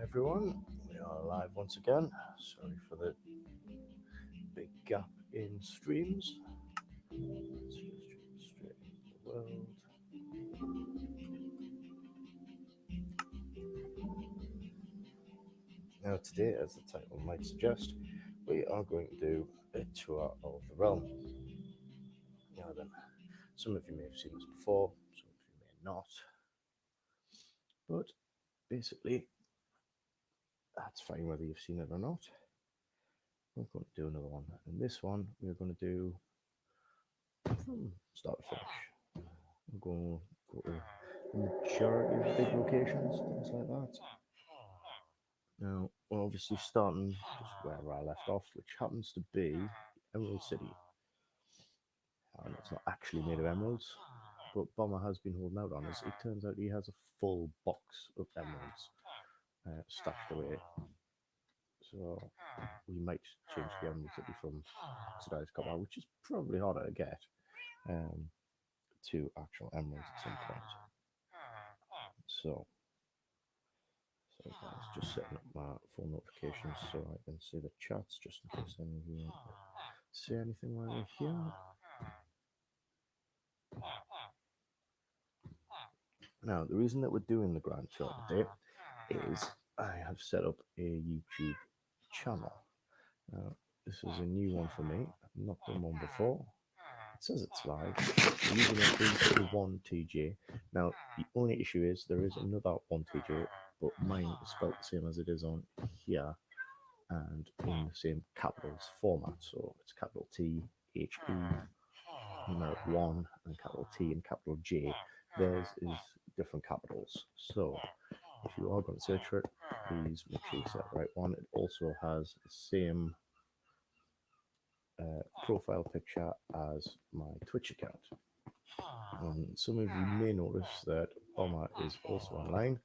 everyone. We are live once again. Sorry for the big gap in streams. Let's stream straight into the world. Now, today, as the title might suggest, we are going to do a tour of the realm. Now, then, some of you may have seen this before, some of you may not, but basically, that's fine whether you've seen it or not. We're going to do another one, and this one we're going to do from start to finish. We're going to go to the majority of big locations, things like that. Now, we're obviously starting just wherever I left off, which happens to be Emerald City. And it's not actually made of emeralds, but Bomber has been holding out on us. It turns out he has a full box of emeralds stashed away. So we might change the Emerald City from today's copper, which is probably harder to get, um, to actual emeralds at some point. So So guys, just setting up my phone notifications so I can see the chats just in case any of you want to say anything while we're here. Now, the reason that we're doing the grand tour today is I have set up a YouTube channel. Now, this is a new one for me. I've not done one before. It says it's live. The username is The1TJ. Now, the only issue is there is another 1TJ, but mine is spelled the same as it is on here and in the same capitals format. So it's capital T, H, E, numeric 1, and capital T and capital J. Theirs is different capitals. So if you are going to search for it, please make sure you set the right one. It also has the same profile picture as my Twitch account. And some of you may notice that Bomber is also online.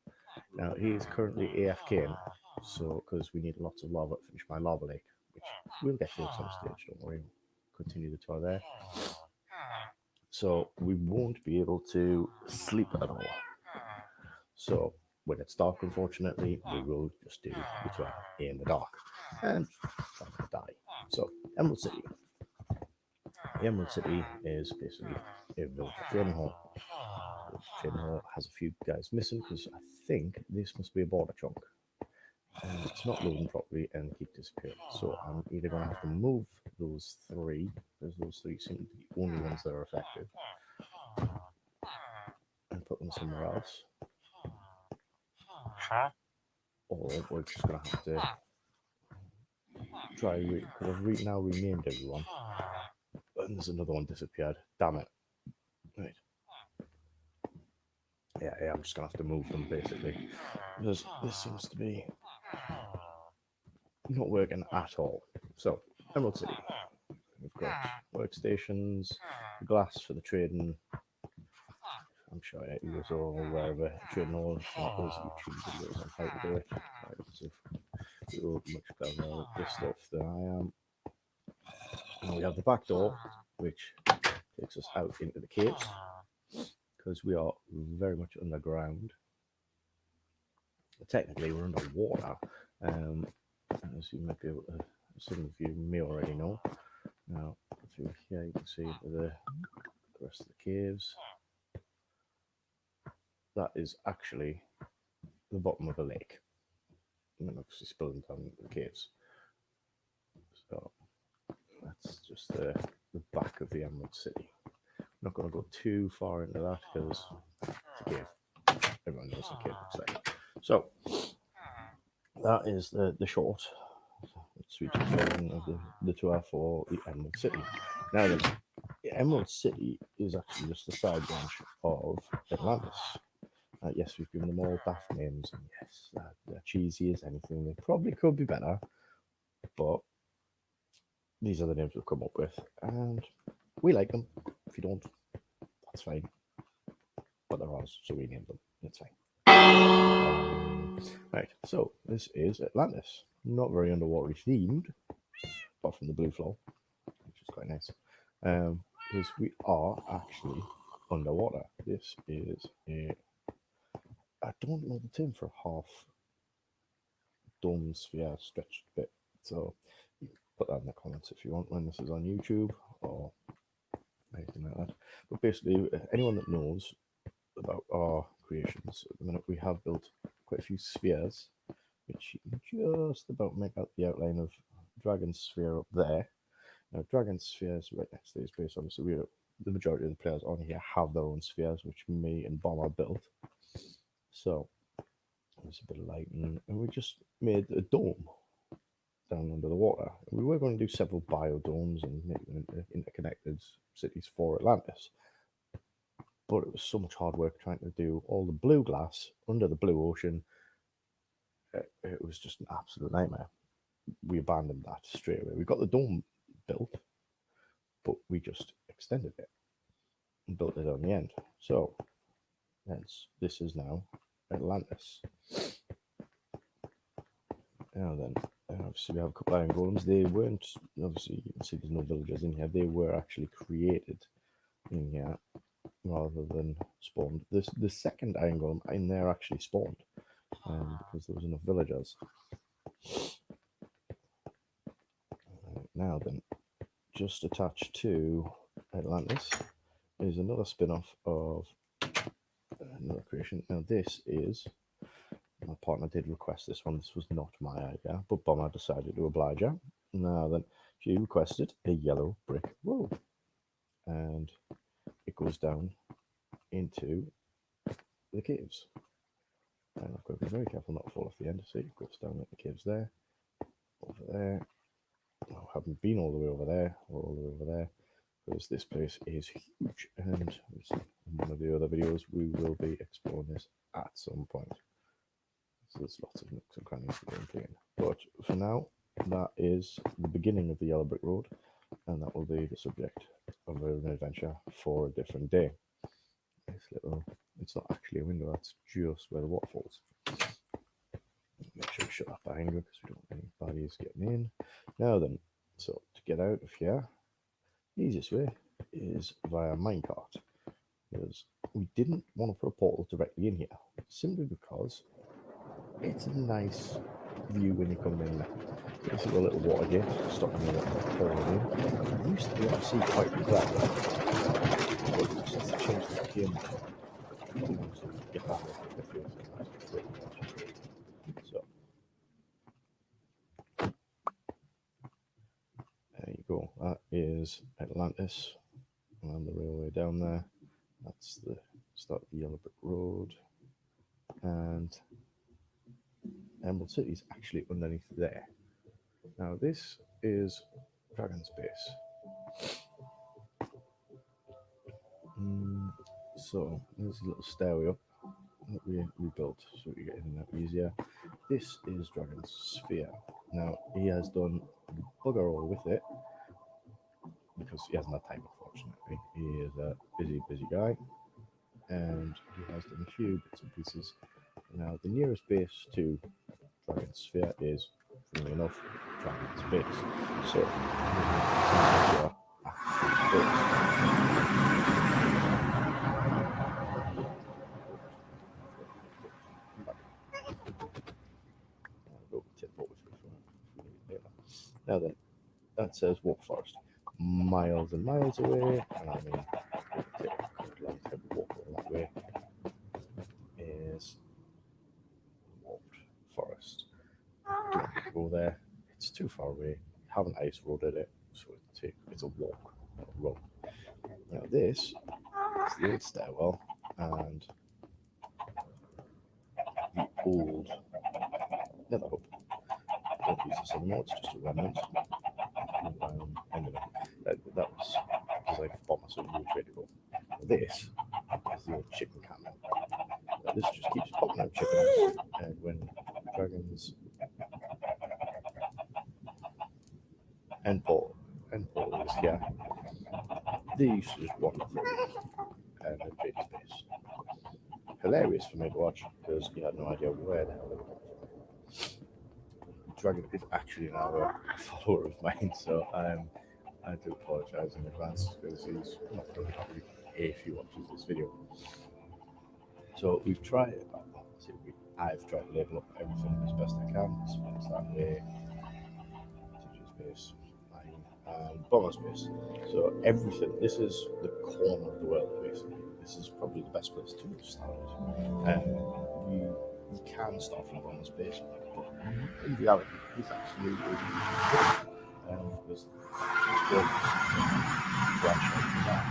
Now, he is currently AFK, so because we need lots of lava to finish my lava lake, which we'll get to at some stage, don't worry. Continue the tour there. So we won't be able to sleep at all. So when it's dark, unfortunately, we will just do the tour in the dark and die. So Emerald City. Emerald City is basically a village trading hall. The trading hall has a few guys missing because I think this must be a border chunk. And it's not loading properly and keep disappearing. So I'm either going to have to move those three, because those three seem to be the only ones that are effective, and put them somewhere else. Or we're just going to have to try, because I've now renamed everyone. And there's another one disappeared. Damn it. Right. Yeah, I'm just going to have to move them basically. Because this seems to be not working at all. So, Emerald City. We've got workstations, glass for the trading. I'm sure you guys are all aware of a trading hall. It's not those YouTube videos on how to do it. Because if you're much cleverer at this stuff than I am. And we have the back door, which takes us out into the caves. Because we are very much underground. Technically, we're underwater. As you might be able to, some of you may already know. Now, through here, you can see the rest of the caves. That is actually the bottom of a lake. And then obviously spilling down the caves. So that's just the back of the Emerald City. I'm not going to go too far into that because it's a cave. Everyone knows what a cave looks like. So that is the short, sweet version of the tour for the Emerald City. Now, the Emerald City is actually just a side branch of Atlantis. Yes, we've given them all daft names, and yes, they're cheesy as anything. They probably could be better, but these are the names we've come up with, and we like them. If you don't, that's fine. But they're ours, so we named them. It's fine. Right, so this is Atlantis. Not very underwater themed, apart from the blue floor, which is quite nice. Because we are actually underwater. This is a, I don't know the term for half dome sphere stretched a bit. So you can put that in the comments if you want when this is on YouTube or anything like that. But basically, anyone that knows about our creations, at the minute we have built quite a few spheres, which you can just about make out the outline of Dragon Sphere up there. Now, Dragon Sphere is right next to his base. Obviously, the majority of the players on here have their own spheres, which me and Bomber built. So there's a bit of lighting, and we just made a dome down under the water. We were going to do several biodomes and make them into interconnected cities for Atlantis, but it was so much hard work trying to do all the blue glass under the blue ocean. It was just an absolute nightmare. We abandoned that straight away. We got the dome built, but we just extended it and built it on the end. So hence this is now Atlantis. Now then, obviously we have a couple of iron golems. They weren't, obviously you can see there's no villagers in here. They were actually created in here rather than spawned. The second iron golem in there actually spawned because there was enough villagers. Now then, just attached to Atlantis is another spin-off of another creation. Now this is, my partner did request this one. This was not my idea, but Bomber decided to oblige her. Now then, she requested a yellow brick road, and it goes down into the caves. And I've got to be very careful not to fall off the end. See, it goes down at the caves there, over there. I haven't been all the way over there or all the way over there because this place is huge, and in one of the other videos we will be exploring this at some point. So there's lots of nooks and crannies for gameplay in. But for now, that is the beginning of the Yellow Brick Road, and that will be the subject of an adventure for a different day. This little, it's not actually a window, that's just where the waterfalls. Make sure we shut that behind you because we don't want any bodies getting in. Now then, so to get out of here, the easiest way is via minecart, because we didn't want to put a portal directly in here, simply because it's a nice view when you come in there. This is a little water gate stopping the water from pouring in. It used to be able to see quite well, but it just has to change the game to get that so there you go. That is Atlantis and the railway down there. That's the start of the Yellow Brick Road, and Emerald City is actually underneath there. Now this is Dragon's Base. So there's a little stairway up that we built so we get in and out easier. This is Dragon's Sphere. Now he has done bugger all with it because he hasn't had time, unfortunately. He is a busy guy, and he has done a few bits and pieces. Now the nearest base to Dragon's Sphere is, funnily enough, Dragon's Base. So we're now then, that says Walk Forest. Miles and miles away, and I mean, take a long time to walk all that way, is Walked Forest. Don't need to go there, it's too far away. Haven't ice roaded it, so it's a walk, not a run. Now, this is the old stairwell, and the old nether hub. Don't use this anymore, it's just a remnant. Anyway, that was designed for Bomber, so we knew which way to go. This is the old chicken cannon. This just keeps popping out chicken, and when dragons and Paul is here, they used to just wander from and invade space. Hilarious for me to watch because you had no idea where the hell they were coming from. Dragon is actually now a follower of mine, so I do apologise in advance because he's not going to probably if he watches this video. So we've tried, I've tried to label up everything as best I can. It's It's that way. TJ's base, mine, Bomber's base. So everything. This is the corner of the world, basically. This is probably the best place to start. You can start from Bomber's base, but in reality, this actually is because this world branch out from that.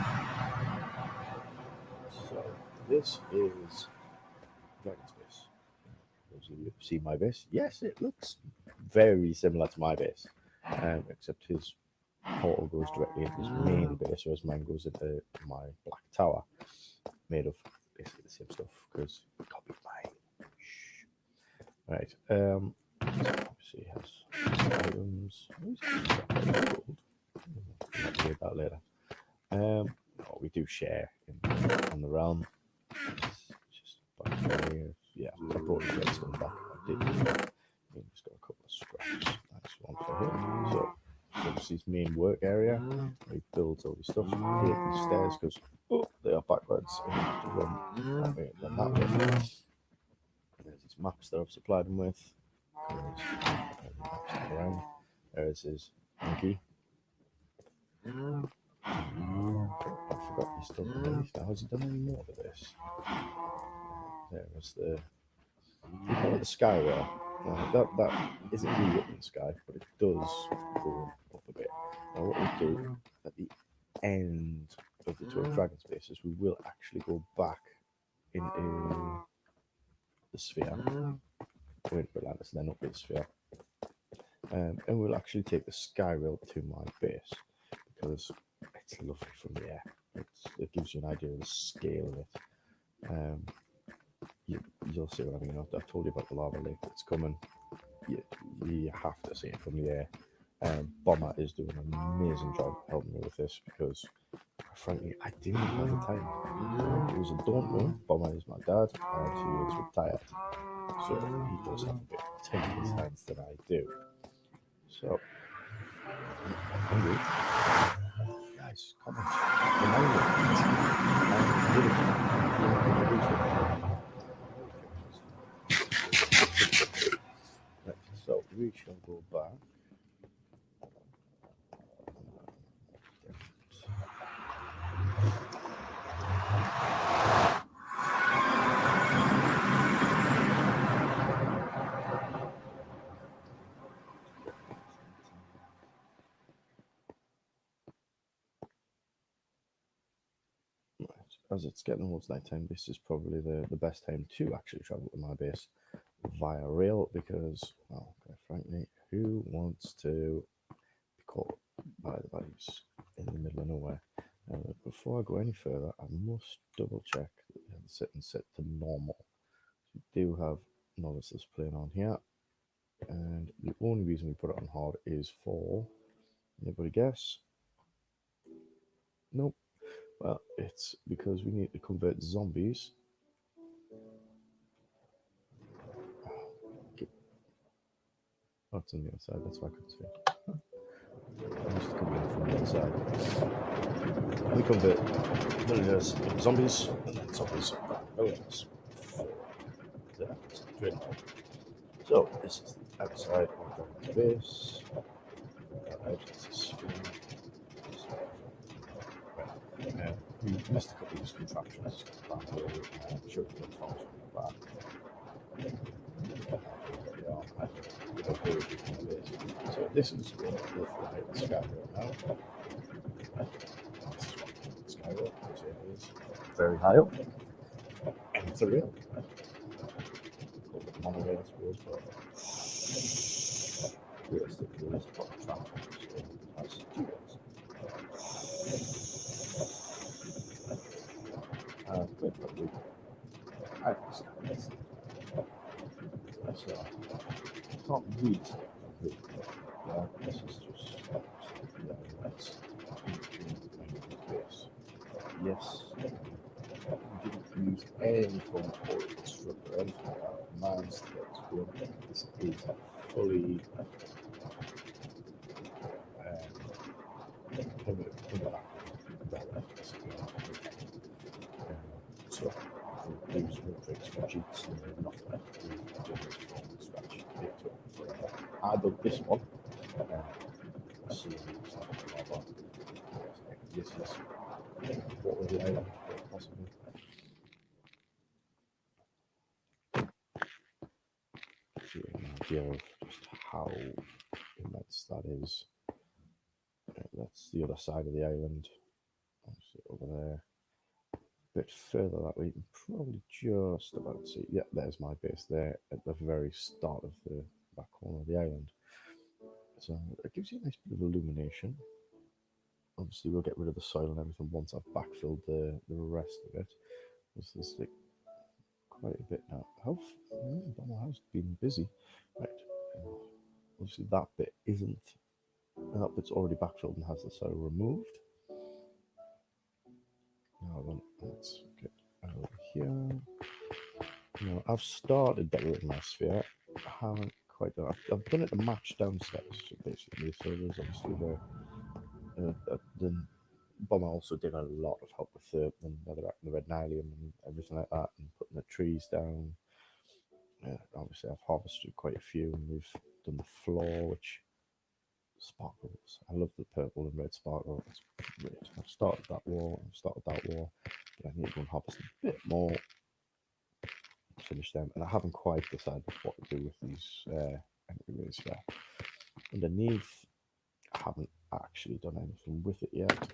So this is Dragon's base. Those of you who've seen my base, yes, it looks very similar to my base, except his portal goes directly into his main base, whereas mine goes into my black tower, made of basically the same stuff because he copied mine. Shh. Right. Obviously, he has items. Gold. We'll read that later. No, we do share on the realm. It's just back here. Yeah, I brought the redstone back. I did. He's got a couple of scraps. Nice one for him. So, this is his main work area. Where he builds all his stuff. He these stairs because they are backwards. And you have to run that way, run that way. There's his maps that I've supplied him with. Around. There's his monkey. I forgot he's done underneath now. Has he done any more to this? There was the. We call it the sky rail. That isn't really up in the sky, but it does go up a bit. Now, what we'll do at the end of the 12 Dragon spaces, we will actually go back into the sphere, go into Atlantis, and then up to the sphere. And we'll actually take the sky rail to my base because it's lovely from the air. It gives you an idea of the scale of it. You'll see what I mean. I've told you about the lava lake that's coming. You have to see it from the air. Bomber is doing an amazing job helping me with this because, frankly, I didn't have the time. It was a don't know. Bomber is my dad, and he is retired, so he does have a bit of time in his hands than I do. So, I'm hungry. Guys, comment. Right, so we shall go back. As it's getting towards night time, this is probably the best time to actually travel to my base via rail because, well, quite frankly, who wants to be caught by the baddies in the middle of nowhere? Before I go any further, I must double check that we have the sit and set to normal. We do have novices playing on here, and the only reason we put it on hard is for, anybody guess? Nope. Well, it's because we need to convert zombies. Oh, it's on the other side, that's why I couldn't see. I used to come in from the other side. We convert villagers into zombies, and then zombies back villagers. So, this is the outside of the base. We missed a couple of these contraptions. Sure, back. So this is what we'll fly the sky now. Sky which is very high up. And it's a real. Monorail, I suppose, but realistically, there's a lot of traffic. So that's 2 days. I think so. So, it's not really complete. Yeah, this is just that's this. Yes, we didn't use any form of political structure or anything like that. Commands to get to run. This is fully so there's no tricks for cheats and nothing. We've done this from scratch. It took forever. I dug this one. See, this is what was the island possibly. Give you an idea of just how immense that is. That's the other side of the island. Obviously over there. A bit further that way, you can probably just about see. Yeah, there's my base there at the very start of the back corner of the island. So it gives you a nice bit of illumination. Obviously, we'll get rid of the soil and everything once I've backfilled the rest of it. There's like quite a bit now. My house been busy, right? Obviously, that bit isn't. That bit's already backfilled and has the soil removed. Now then, let's get over here. Now I've started decorating my sphere. I haven't quite done. I've done it to match downstairs, so basically. So there's obviously the Bomber also did a lot of help with the red nylium and everything like that, and putting the trees down. Obviously, I've harvested quite a few, and we've done the floor, which sparkles. I love the purple and red sparkle. It's great. I've started that wall. But I need to go and harvest a bit more. Finish them, and I haven't quite decided what to do with these entryways here. Underneath, I haven't actually done anything with it yet.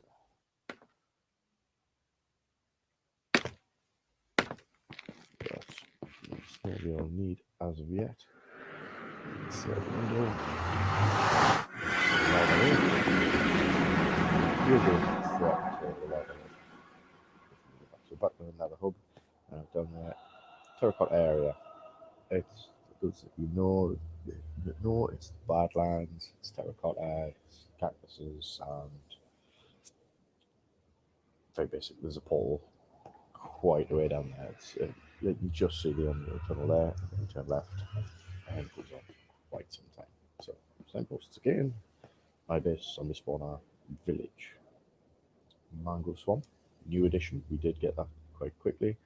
But it's not the all need as of yet. Let's see the window. So back to another hub, and I've done the terracotta area. It's it's badlands, it's terracotta, it's cactuses, and very basic. There's a pole quite a way down there. You can just see the end of the tunnel there, and turn left, and it goes on quite some time. So, signposts again. My base on the spawner village. Mango Swamp, new addition. We did get that quite quickly.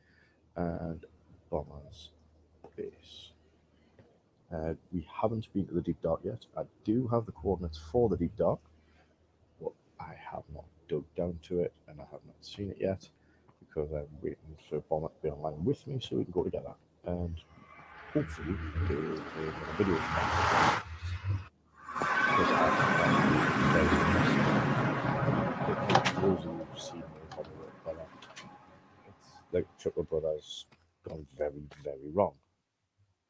And Bomber's base. We haven't been to the deep dark yet. I do have the coordinates for the deep dark, but I have not dug down to it, and I have not seen it yet because I'm waiting for Bomber to be online with me so we can go together and hopefully do a video for that. Because those who've seen me probably work better. It's like Triple Brothers gone very, very wrong.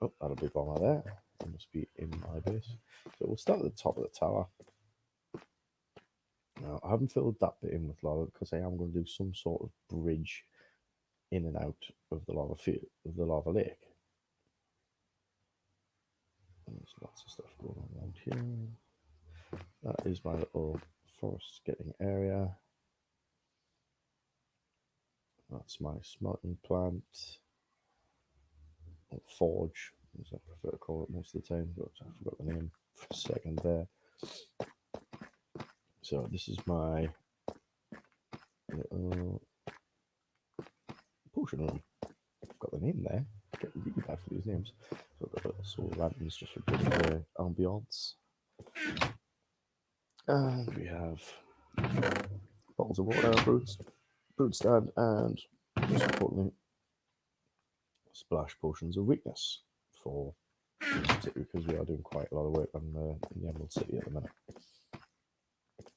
Oh, that'll be Bomber there. It must be in my base. So we'll start at the top of the tower. Now, I haven't filled that bit in with lava because I am going to do some sort of bridge in and out of the lava field, of the lava lake. And there's lots of stuff going on around here. That is my little forest getting area. That's my smelting plant, or forge, as I prefer to call it most of the time, but I forgot the name for a second there. So this is my little potion room. I've got the name there. I get really bad for these names. So I've got little solar lanterns just for putting the ambiance. And we have bottles of water, brood stand, and most importantly, splash potions of weakness for because we are doing quite a lot of work on the Emerald City at the minute.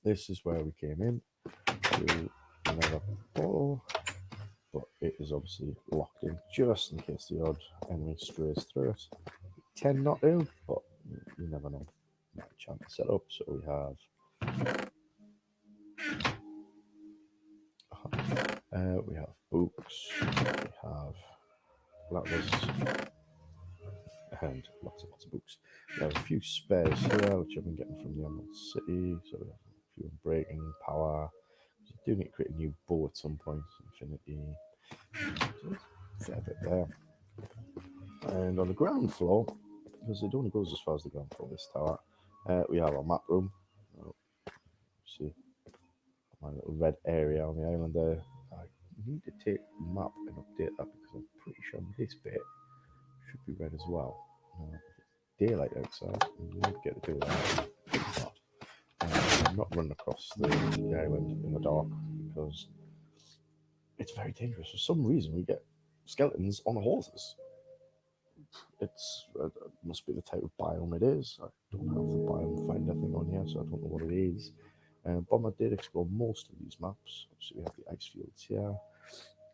This is where we came in to another portal, but it is obviously locked in just in case the odd enemy strays through it. We tend not to, but you never know. Might chance set up. So we have books, we have ladders, and lots of books. We have a few spares here, which I've been getting from the Emerald City. So we have a few breaking power. We do need to create a new bow at some point. Infinity. So fair bit there. And on the ground floor, because it only goes as far as the ground floor, this tower, we have our map room. See my little red area on the island there. I need to take the map and update that because I'm pretty sure this bit should be red as well. daylight outside, and we don't get to do that. I'm not running across the island in the dark because it's very dangerous. For some reason, we get skeletons on horses. It's must be the type of biome it is. I don't have the biome find anything on here, so I don't know what it is. Bomber did explore most of these maps. Obviously, we have the ice fields here.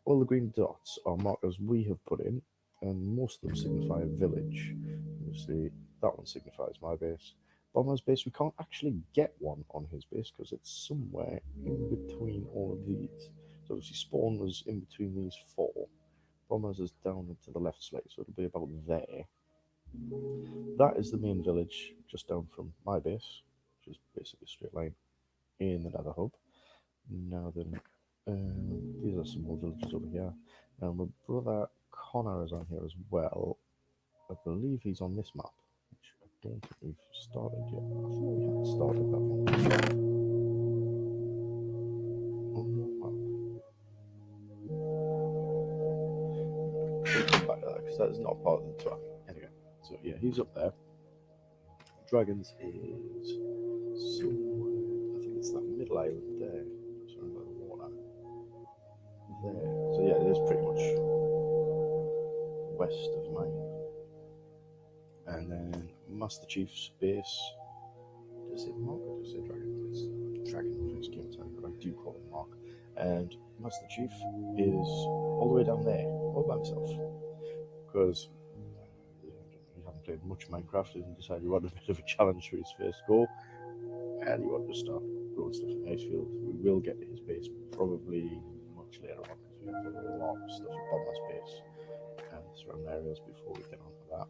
All the green dots are markers we have put in, and most of them signify a village. Obviously, that one signifies my base. Bomber's base, we can't actually get one on his base because it's somewhere in between all of these. So obviously, spawn was in between these four. Bombers is down and to the left slightly, so it'll be about there. That is the main village just down from my base, which is basically a straight line in the nether hub. Now then, these are some more villages over here. Now my brother Connor is on here as well. I believe he's on this map, which I don't think we've started yet. I thought we had started that one. On what map? We'll come back to that because that is not part of the tour. Anyway, so yeah, he's up there. Dragons is somewhere, I think it's that middle island there. Sorry about the water. There. So yeah, it is pretty much west of mine. And then Master Chief's base. Does it Mark or does it Dragon? It's Dragon first game time, but I do call him Mark. And Master Chief is all the way down there, all by himself. Because he hadn't played much Minecraft and decided he wanted a bit of a challenge for his first go. And he wanted to start growing stuff in the ice field. We will get to his base probably much later on because we have a lot of stuff at Bomber's base and surrounding areas before we get onto that.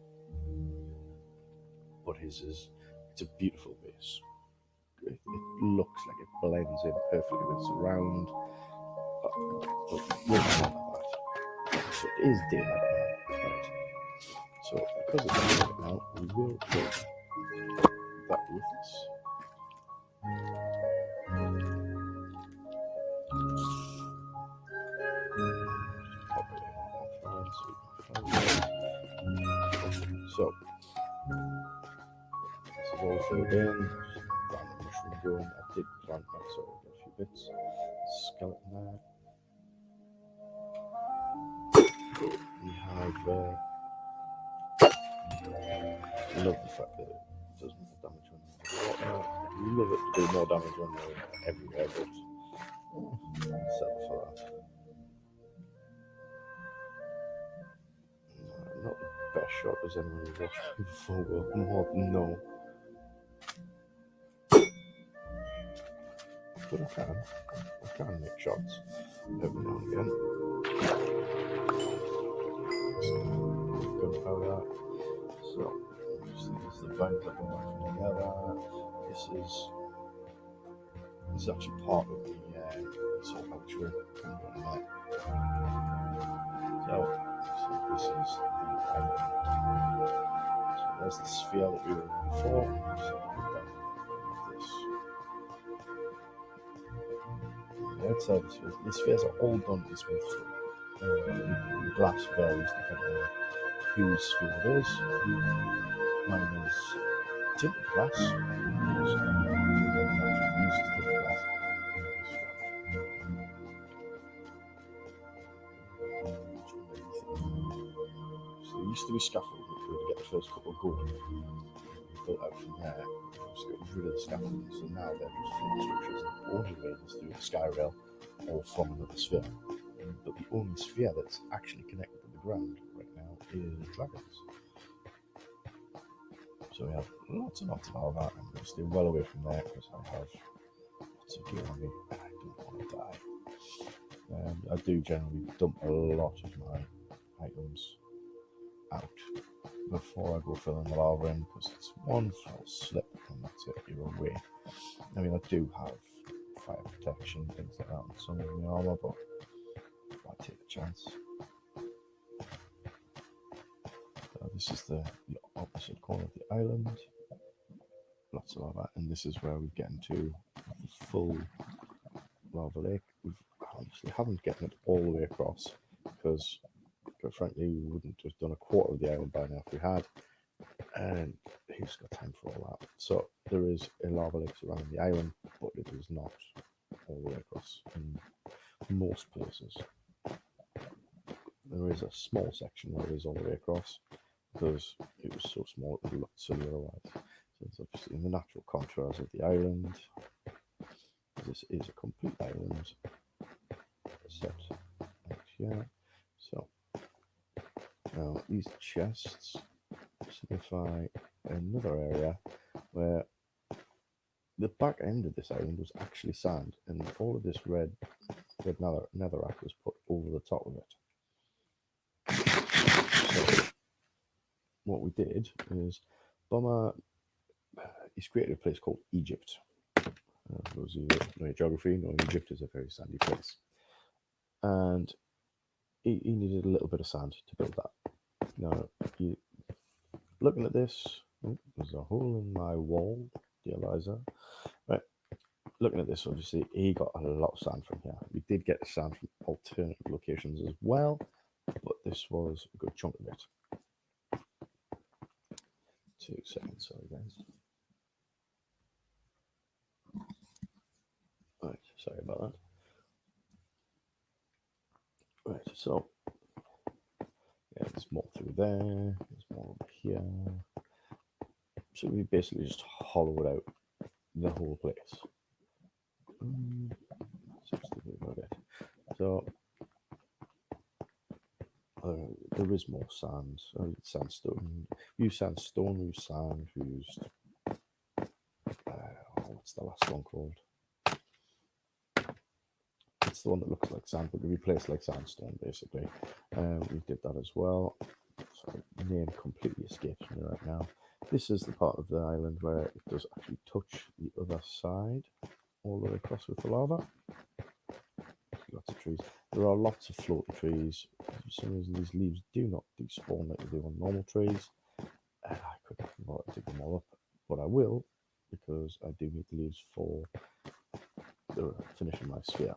But his is, it's a beautiful base. It looks like it blends in perfectly with the surround. But we'll come on to that. So it is daylight now. Right. So because it's daylight now, we will take that with us. So this is all filled in. Plant the mushroom going. I did plant that, so I'll get a few bits. Skeleton there. We have. I love the fact that it does more damage when you're water. I love it to do more damage when you're everywhere, but I'll settle for that. Not the best shot as anyone who's watched me before will more than know. But I can make shots every now and again. Gunpowder. So, this is the vine that we're working together. This is actually part of the sort of actual. So this is the island. So there's the sphere that we were in before. So the outside the spheres are all done in smooth stone. The glass varies depending on whose sphere it is. Mine is tinted glass. Uses tinted glass. So there used to be scaffold which we would get the first couple going. We built out from there. Just got rid of the scaffolding, so now they're just floor structures. The only way is through the sky rail or from another sphere. But the only sphere that's actually connected to the ground right now is dragons. So we have lots and lots of all that, and we'll stay well away from there because I have lots of gear on me and I don't want to die. I do generally dump a lot of my items out before I go filling the lava in because it's one false slip and that's it, you're away. I mean, I do have fire protection, things like that on some of the armor, but I take the chance. This is the opposite corner of the island. Lots of lava, and this is where we get into the full lava lake. We obviously haven't gotten it all the way across because, quite frankly, we wouldn't have done a quarter of the island by now if we had. And who's got time for all that? So there is a lava lake surrounding the island, but it is not all the way across in most places. There is a small section where it is all the way across because it was so small it would look silly otherwise. So it's obviously in the natural contours of the island. This is a complete island set out here. So now these chests signify another area where the back end of this island was actually sand, and all of this red netherrack was put over the top of it. So what we did is Bomber he's created a place called Egypt. For those of you that know geography, know Egypt is a very sandy place, and he needed a little bit of sand to build that. Now, looking at this, there's a hole in my wall, dear Liza. Right, looking at this, obviously, he got a lot of sand from here. We did get sand from alternative locations as well, but this was a good chunk of it. 2 seconds, sorry guys. Right, sorry about that. Right, so yeah, there's more through there, there's more over here. So we basically just hollowed out the whole place. Seems to be about it. So there is more sand, sandstone. We used sandstone, we used sand, we used what's the last one called? It's the one that looks like sand, but replaced like sandstone basically. We did that as well. Sorry, name completely escapes me right now. This is the part of the island where it does actually touch the other side, all the way across with the lava. Lots of trees. There are lots of floating trees. For some reason, these leaves do not despawn like they do on normal trees. I could not dig them all up, but I will because I do need the leaves for finishing my sphere.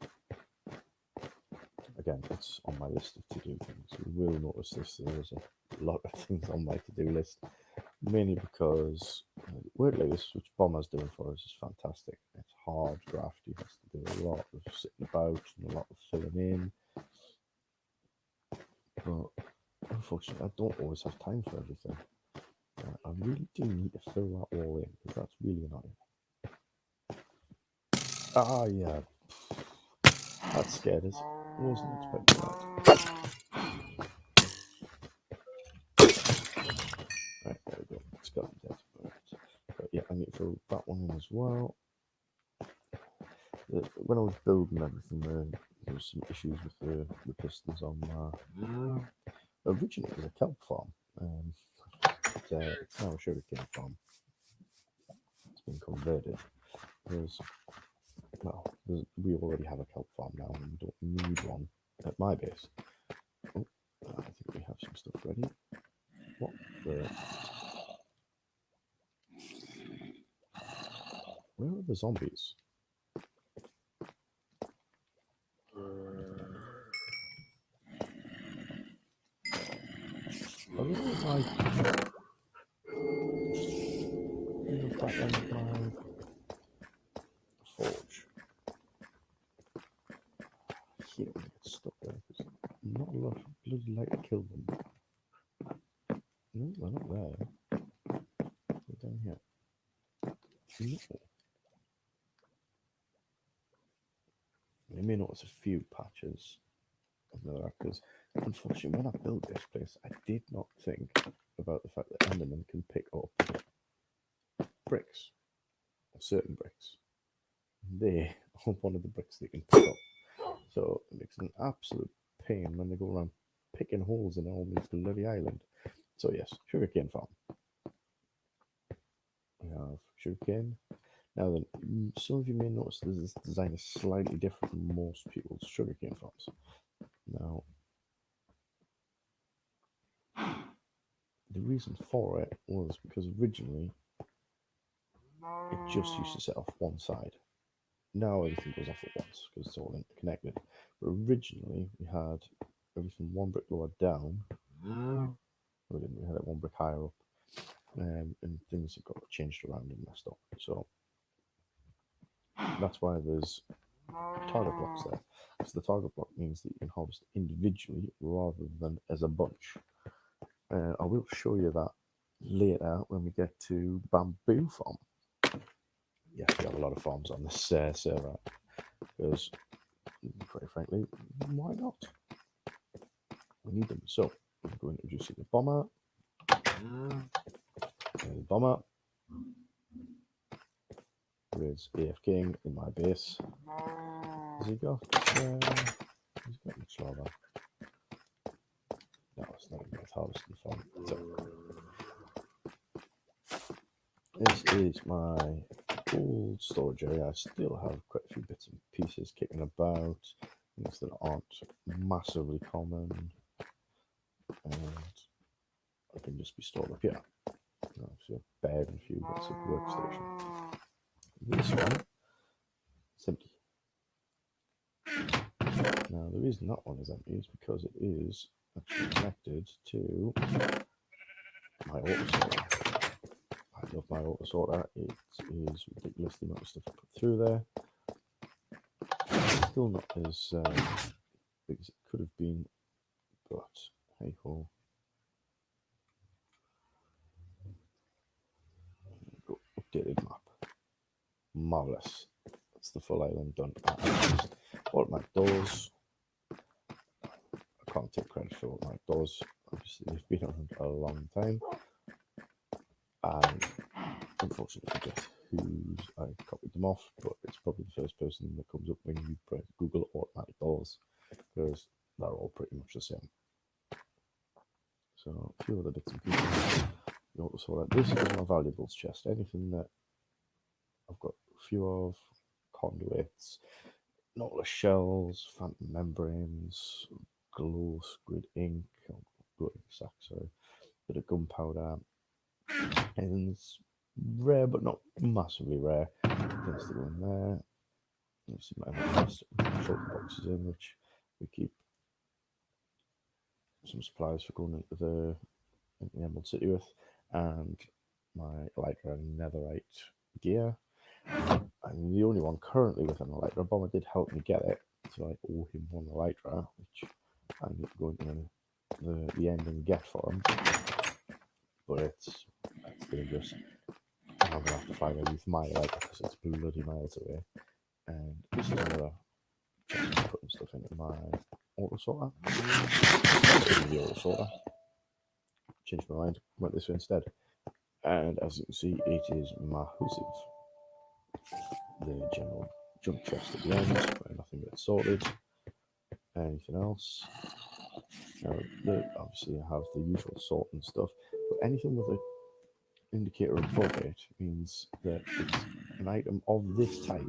Again, it's on my list of to-do things. You will notice this. There is a lot of things on my to-do list, mainly because work like this, which Bomber's doing for us, is fantastic. It's hard graft. He has to do a lot of sitting about and a lot of filling in. But unfortunately, I don't always have time for everything. I really do need to fill that wall in because that's really annoying. Ah, yeah. That scared us. I wasn't expecting that. Right, there we go. It's got me dead. Right. But yeah, I need to fill that one in as well. When I was building everything, there was some issues with the pistons on my. Originally, it was a kelp farm. It's now a sugarcane farm. It's been converted. We already have a kelp farm now, and we don't need one at my base. Oh, I think we have some stuff ready. What the? Where are the zombies? Are they all like in the back end of my forge? I hate when I get stuck there because not a lot of bloody light to kill them. No, they're not there. They're down here. No. You may notice a few patches of netherrack because, unfortunately, when I built this place, I did not think about the fact that Endermen can pick up bricks, or certain bricks. They are one of the bricks they can pick up. So it makes an absolute pain when they go around picking holes in all this bloody island. So yes, sugarcane farm. We have sugarcane. Now then, some of you may notice that this design is slightly different from most people's sugarcane farms. Now, the reason for it was because originally it just used to set off one side. Now everything goes off at once because it's all interconnected. But originally we had everything one brick lower down. We didn't. We had it one brick higher up. and things have got changed around and messed up. So that's why there's target blocks there. Because the target block means that you can harvest individually rather than as a bunch. I will show you that later when we get to Bamboo Farm. Yes, we have a lot of farms on this server because, quite frankly, why not? We need them. So I'm going to introduce you to Bomber. Bomber. There's AF King in my base. Has he got? He's got much longer. No, it's not even harvesting farm. So this is my old storage area. I still have quite a few bits and pieces kicking about, things that aren't massively common, and I can just be stored up here. So a bed and a few bits of workstation. This one is empty. Now the reason that one is empty is because it is actually connected to my auto sorter. I love my auto sorter. It is ridiculous the amount of stuff I put through there. It's still not as big as it could have been, but hey ho. Go updated map. Marvelous. That's the full island done. Automatic doors. I can't take credit for automatic doors. Obviously, they've been around a long time. And unfortunately, I forget whose I copied them off, but it's probably the first person that comes up when you press Google automatic doors, because they're all pretty much the same. So a few other bits and pieces. You also saw that this is my valuables chest. Anything that I've got a few of, conduits, Nautilus shells, phantom membranes, glow squid ink, glow ink sack, sorry, bit of gunpowder, and it's rare but not massively rare. Things to go in there. Obviously, my short boxes in which we keep some supplies for going into the Emerald City with, and my Elytra and Netherite gear. I'm the only one currently with an Elytra. Bomber did help me get it, so I owe him one Elytra, which I'm going to the end and get for him. But it's dangerous. I'm going to have to find a with my Elytra because it's bloody miles away. And this is another chest for putting stuff into my auto sorter. The auto sorter. Changed my mind, went this way instead. And as you can see, it is massive. The general junk chest at the end, where nothing gets sorted. Anything else? Now, obviously, I have the usual sort and stuff, but anything with an indicator above it means that it's an item of this type,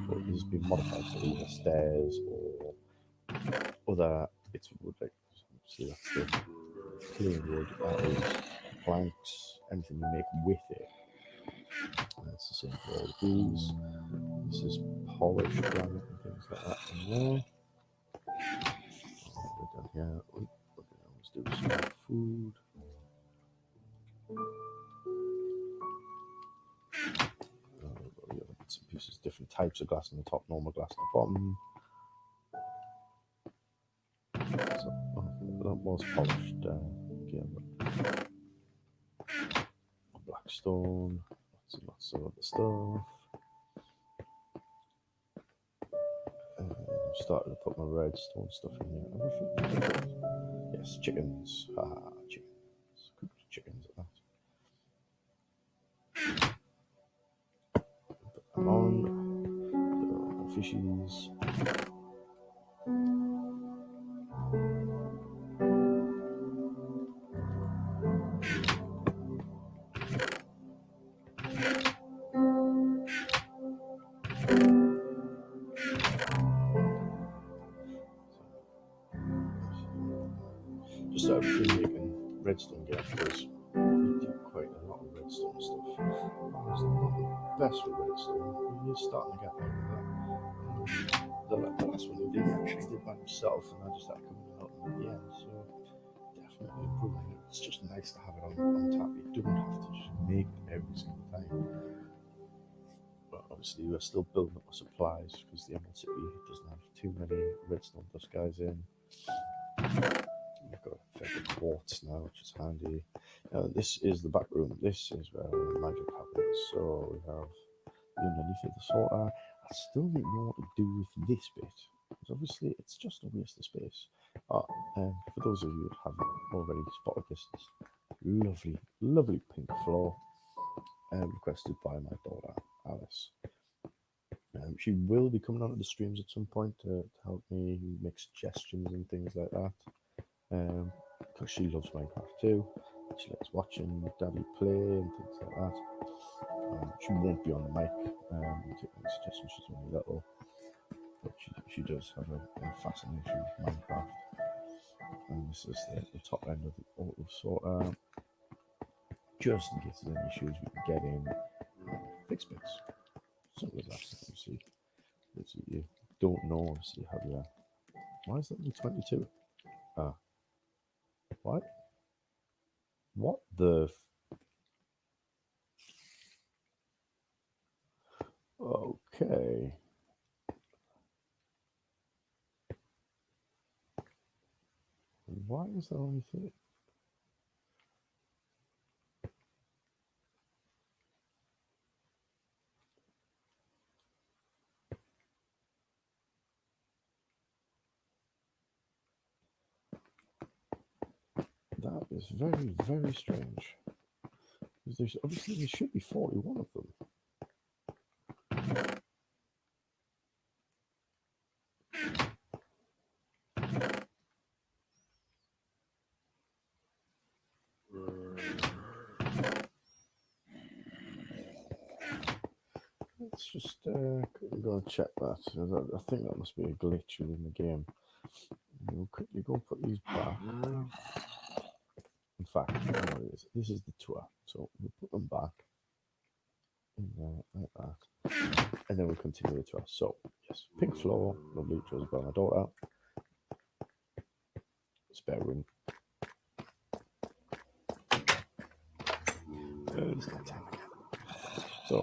but has been modified to either stairs or other bits of wood. Like, see, that's the clean wood, that is planks, anything you make with it. And that's the same for all of these. This is polished granite and things like that in there. Down here, let's do some food. The other bits and pieces, different types of glass on the top, normal glass on the bottom. So, that was polished again. Black stone, lots of other stuff. I'm starting to put my redstone stuff in here. Yes, chickens. Haha, chickens. Cooked chickens at that. Put them on. The fishies. Just so everything making redstone gear because we do quite a lot of redstone stuff. It's not the best with redstone. You're starting to get like that. The last one we did actually did by himself, and I just had to come and help him at the end. So definitely improving it it's just nice to have it on tap. You don't have to just make it every single time. But obviously, we're still building up our supplies because the Emerald City doesn't have too many redstone dust guys in. We've got a fair bit of quartz now, which is handy. This is the back room. This is where all the magic happens. So we have the underneath of the sorter. I still don't know what to do with this bit, because obviously it's just a waste of space. For those of you that haven't already spotted this lovely, lovely pink floor, requested by my daughter Alice. She will be coming onto the streams at some point to help me make suggestions and things like that. Because she loves Minecraft too. She likes watching Daddy play and things like that. She won't be on the mic taking suggestions. She's only little, but she does have a fascination with Minecraft. And this is the top end of the auto sorter. Just in case there's any issues, we can get in fix bits. Simple as that. Obviously, you don't know obviously how you. Why is that only 22? What? What the? Okay. Why is that only 30? That is very, very strange. Because there's obviously there should be 41 of them. Let's just quickly go and check that. I think that must be a glitch within the game. We'll quickly go and put these back. In fact, I know what it is. This is the tour. So we'll put them back in there like that. And then we'll continue the tour. So, yes, pink floor, lovely, chosen by my daughter. Spare room. It's not time again. So,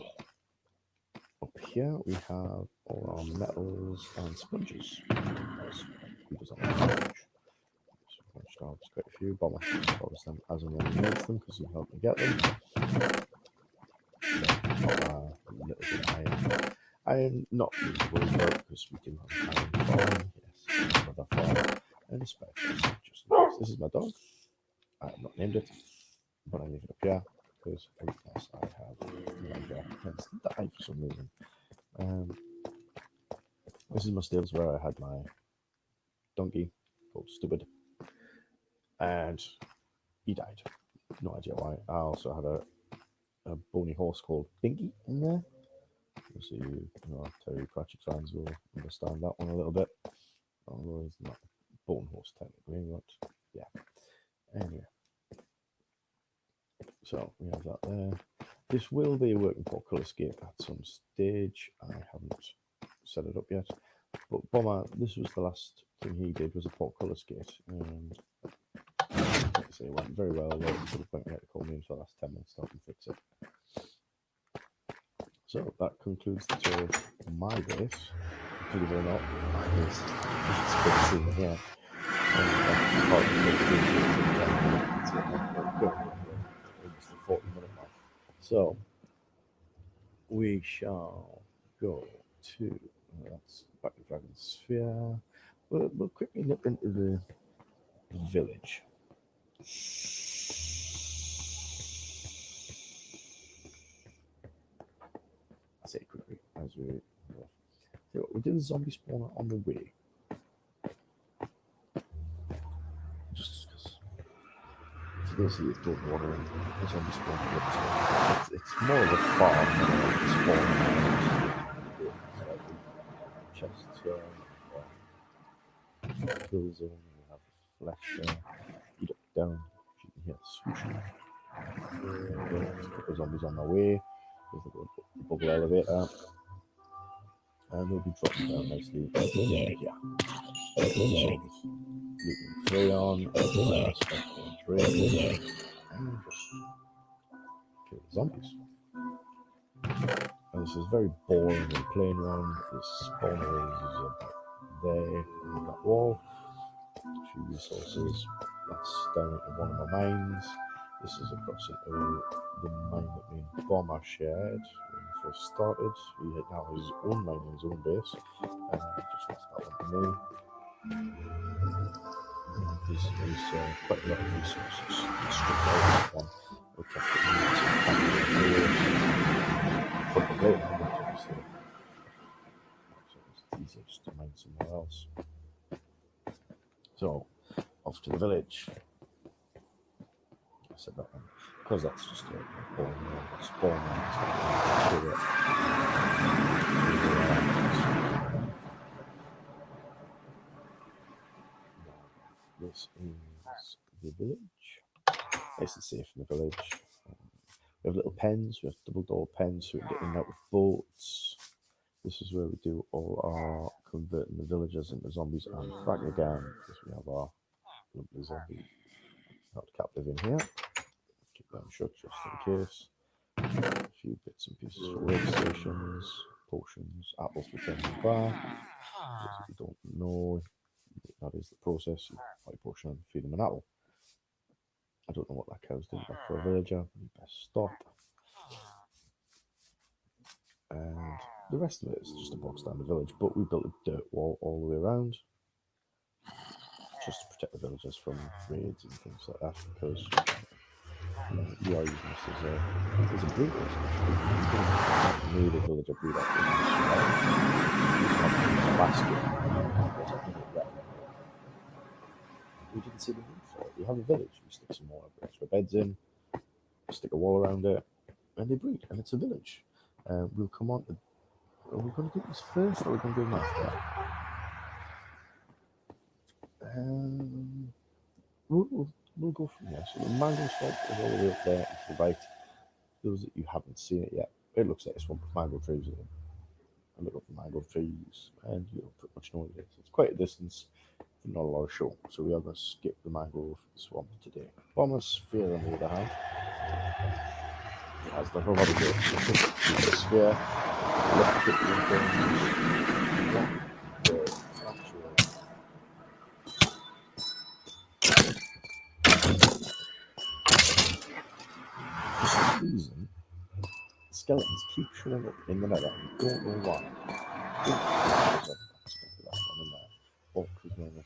up here we have all our metals and sponges. Quite a few. Bomber stores them as and when he needs them because he helped me get them. A little bit of iron. Iron, not really worried about because we do have an iron farm. Yes, another farm. And a spare chest just in case. This is my dog. I have not named it, but I leave it up here because everything else I have like tends to die for some reason. This is my stables where I had my donkey called Stupid, and he died. No idea why. I also had a bony horse called Binky in there. So you know, Terry Pratchett fans will understand that one a little bit. Although he's not a bone horse technically, but yeah. Anyway, so we have that there. This will be a working portcullis gate at some stage. I haven't set it up yet. But Bomber, this was the last thing he did, was a portcullis gate. And like I say, it went very well. Although to the point where he had to call me in for the last 10 minutes to help him fix it. So that concludes the tour of my base. Believe it or not, my base. It's good to see it here. Almost the 40-minute mark. So we shall go to that's back to Dragon's Sphere. We'll quickly nip into the village. I say quickly as we go. So we did the zombie spawner on the way. Just because for those of you that don't know what a zombie spawner looks like, it's more of a farm than a spawner. Chests here, kills in, we have the flesh there. You look down, you can hear the swooshing. There's a couple of zombies on their way. There's the bubble elevator. and they'll be dropped down nicely here. So with looping 3 on, stop and 3, and just kill the zombies. And this is very boring and plain one. The spawner is about there on that wall. A few resources. That's down into one of my mines. This is across into the mine that me and Bomber shared when we first started. He now has his own mine and his own base, and just left that one to me. There's quite a lot of resources stripped out of that one. We kept it in obviously. So it's easiest to mine somewhere else. So, off to the village. I said that one because that's just a spawn. This is the village. Nice and safe in the village. We have little pens. We have double door pens so we can get in and out with boats. This is where we do all our converting the villagers into zombies and back again because we have our lovely zombie not captive in here. Keep them shut just in case. A few bits and pieces for workstations, potions, apples for turning back. If you don't know, that is the process. You buy a potion and feed them an apple. I don't know what that cow's doing back for a villager. You best stop. And the rest of it is just a box standard village, but we built a dirt wall all the way around just to protect the villagers from raids and things like that because we are using this as a breed. We made a villager breed up in last year. We didn't see the need for it. We have a village, we stick some more extra beds in, stick a wall around it, and they breed, and it's a village. We'll come on to. Are we going to do this first or are we going to do them after? We'll go from here. So the mango swamp is all the way up there to the right. Those that you haven't seen it yet, it looks like a swamp with mango trees in it. I look up the mango trees and you'll pretty much know what it is. It's quite a distance, but not a lot of show. So we are going to skip the mango swamp today. Bomber's sphere on the other hand. It has done a lot of work. The sphere, electric things, for some reason, skeletons keep showing up in the nether. I don't know why. Or because we're in a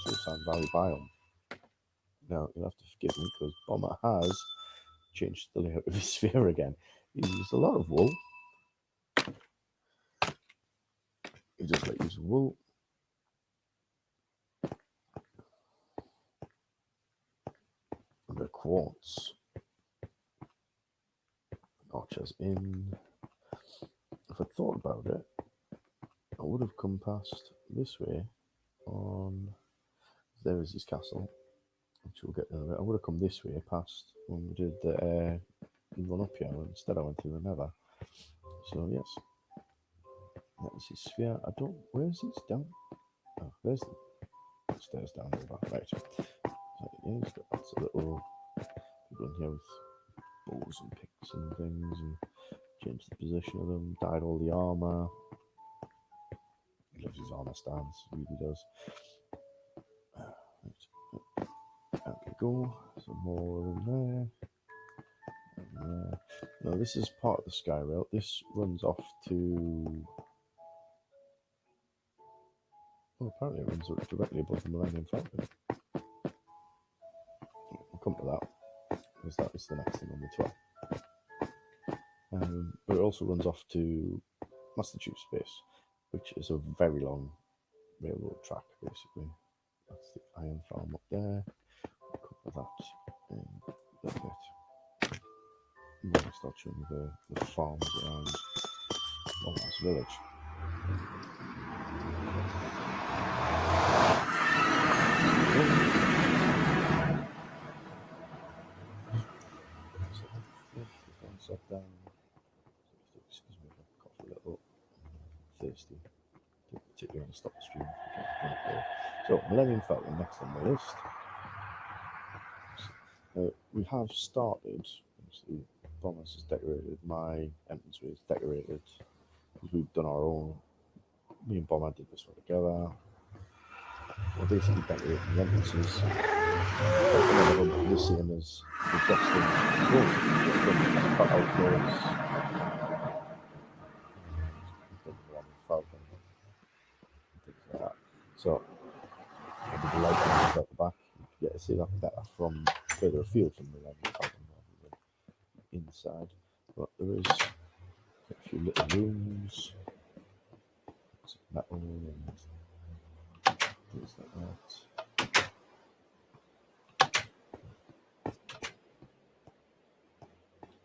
the Sand Valley biome. Now, you'll have to forgive me because Bomber has changed the layout of his sphere again. He used a lot of wool. He just like using wool. And the quartz. Archers in. If I thought about it, I would have come past this way on. There is his castle, which we'll get in a bit. I would have come this way past when we did the run up here. Instead, I went through the nether. So, yes. That was his sphere. I don't. Where is it? Down. Oh, there's the stairs down over. Right. So, yeah, he's got lots of little people in here with bows and picks and things and change the position of them, dyed all the armour. He loves his armour stance, he really does. Right. Out we go, some more in there. And there. No, this is part of the sky rail. This runs off to. Well, apparently it runs directly above the Millennium Falcon. We'll come to that, because that was the next thing on the 12th. But it also runs off to Master Chief Space, which is a very long railroad track, basically. That's the iron farm up there. We'll cover that in a little bit. And then I'll start showing you the farms around Longhouse Village. Set down. Excuse me, tasty. Particularly when I stop the stream. So, Millennium Falcon next on the list. We have started. Obviously, Bombers is decorated. My entranceway is decorated. We've done our own. Me and Bomber did this one together. We're basically decorating the entrances. The same as the Justin cut out doors. Falcon. Things like that. So, with the light at the back, you get to see that better from further afield from the Millennium Falcon rather than inside. But there is a few little rooms, some metal and things like that.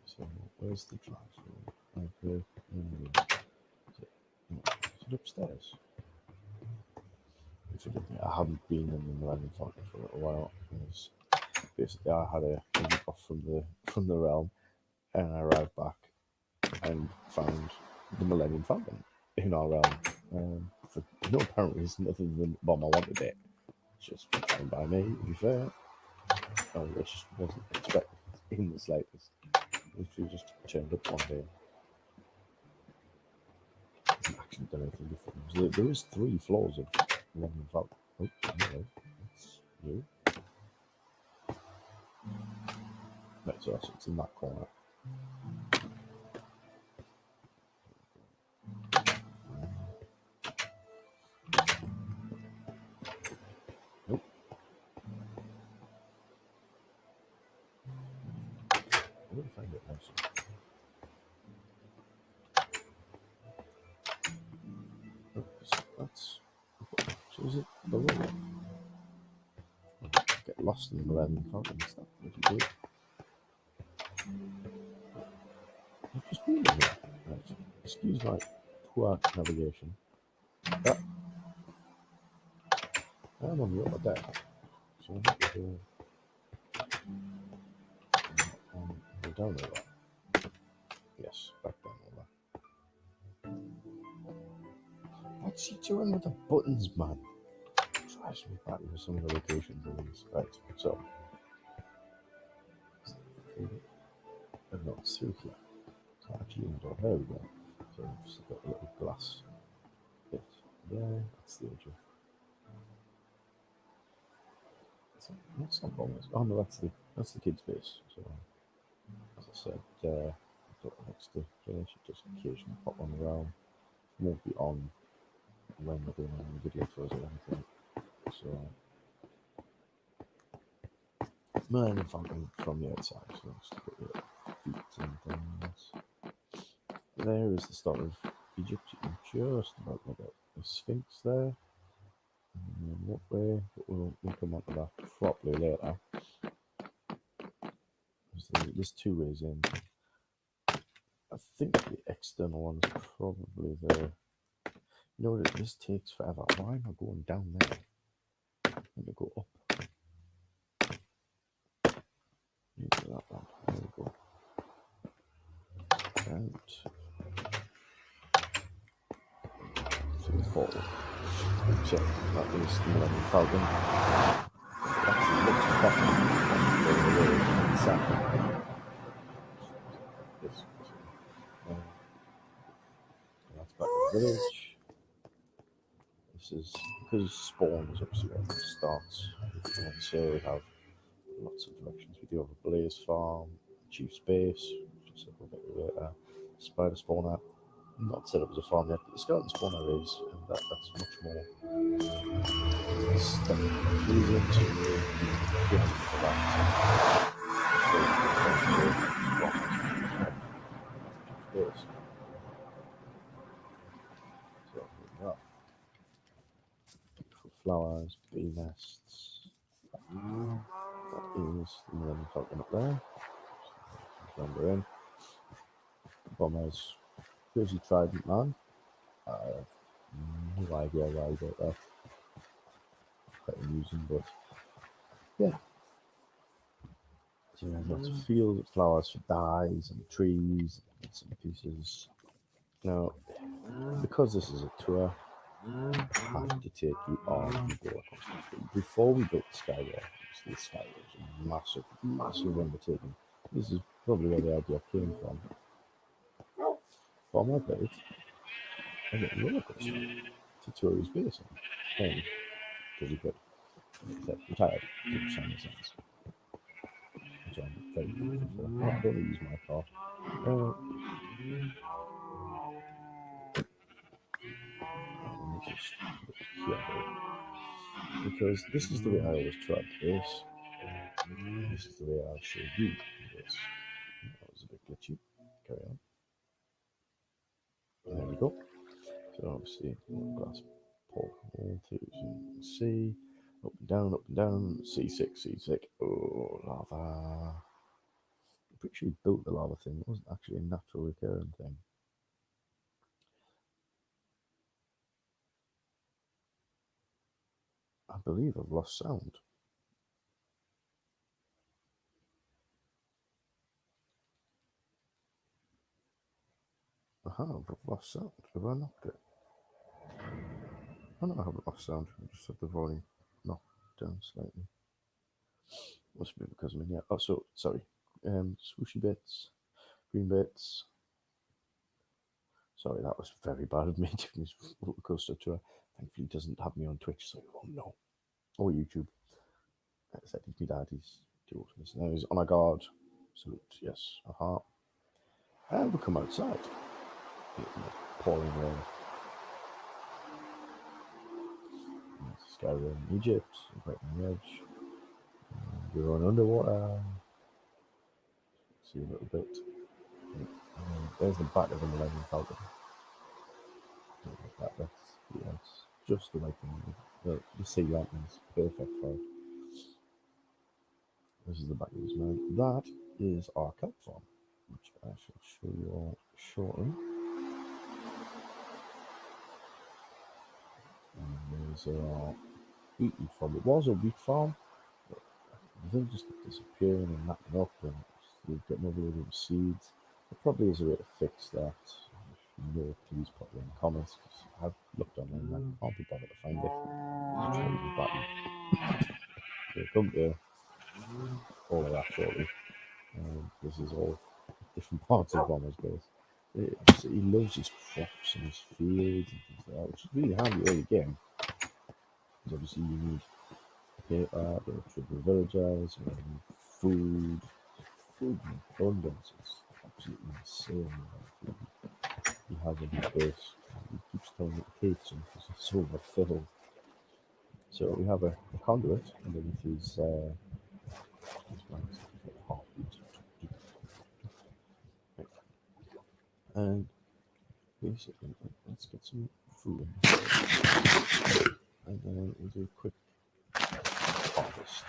So where's the drive-through? Okay, is it upstairs? I haven't been in the Millennium Falcon for a little while. Because basically, I had a week off from the realm, and I arrived back and found the Millennium Falcon in our realm. For no apparent reason other than Bomber wanted it. It's just fine by me, to be fair. It just wasn't expected in the slightest. Literally just turned up one day. I haven't actually done anything different. There is 3 floors of Millennium Falcon. Oh, anyway, that's new. Right, so it's in that corner. Nope. I wouldn't find it nice. That's so is it below? Get lost in the Millennium Falcon and stuff. What do you do? I've just been in here. Right. Excuse my poor navigation. I'm on the upper deck. So I'm not sure. We're down over. Yes, back down over. What's he doing with the buttons, man? Drives me back with some of the locations of these. Right, so. No, it's through here. So actually, indoor. There we go. So I've just got a little glass bit there. That's the edge of. What's that bomb? Oh no, that's the kids' base. So as I said, I've got next to finish. Just occasionally pop on around. Won't be on when we're doing any video tours or anything. So Millennium Falcon from the outside. So just put your feet and things. There is the start of Egypt. You can just about look at the Sphinx there. And what way? But we'll come on to that properly later. There's 2 ways in. I think the external one's probably the. You know, this takes forever. Why am I going down there? I'm going to go up. Into that one. There we go. Out. To the fall. So that is the Millennium Falcon. It actually looks better than the way it's at. That's back to the village. This is because spawn is obviously where it starts. And so we have lots of directions. We do have a blaze farm, chief's base, just a little bit later. Spider spawner, not set up as a farm yet, but the skeleton spawner is, and that's much more step pleasing to get for that. So here we are. Beautiful flowers, bee nests. That is the Millennium Falcon up there. Wander in. Bombers. Crazy Trident Man. I have no idea why I got that. Quite amusing, but yeah. So lots of fields of flowers for dyes and trees and bits and pieces. Now, because this is a tour, I have to take you on the roller coaster. Before we built the Skyway, obviously the Skyway was a massive, massive undertaking. This is probably where the idea came from. For my bird, I get a roller coaster to tour his base on. And because he could. He said, I'm tired, keep shining signs. Which I'm very grateful for. I don't want to use my car. Let me just look here. Because this is the way I always tried this. This is the way I'll show you this. That was a bit glitchy. Carry on. There we go. So obviously, glass porthole to C. Up and down. C6, C6. Oh, lava. I'm pretty sure he built the lava thing. It wasn't actually a natural recurring thing. I believe I've lost sound. I've lost sound. Have I knocked it? Oh no, I haven't lost sound. I just had the volume knocked down slightly. Must be because I'm in here. Oh, so sorry. Swooshy bits, green bits. Sorry, that was very bad of me doing this roller coaster tour. Thankfully, he doesn't have me on Twitch, so he won't know. Or YouTube. Like I said, he's my dad. He's too old for this. Now he's on a guard. Salute, yes. And we come outside. Pouring rain. Skyrim, Egypt, right on the edge. We're on underwater. See a little bit. There's the back of the Millennium Falcon. That's yes, just the right thing. The sea lightning's perfect for it. This is the back of his mount. That is our kelp farm, which I shall show you all shortly. And there's our wheat farm. It was a wheat farm, but the thing just kept disappearing and napping up, and we've got nobody with seeds. There probably is a way to fix that. If you know, please put it in the comments, because I've looked online and I can't be bothered to find it. I'll try the button. So come to all of that shortly. This is all different parts of Bomber's base. He loves his crops and his fields and things like that, which is really handy early game. Because obviously you need paper, the villagers, food. Food in abundance. It's absolutely insane. He has in his base. He keeps telling me to take some because it's so overfilled. So we have a conduit underneath his and basically, let's get some food in and then we'll do a quick harvest.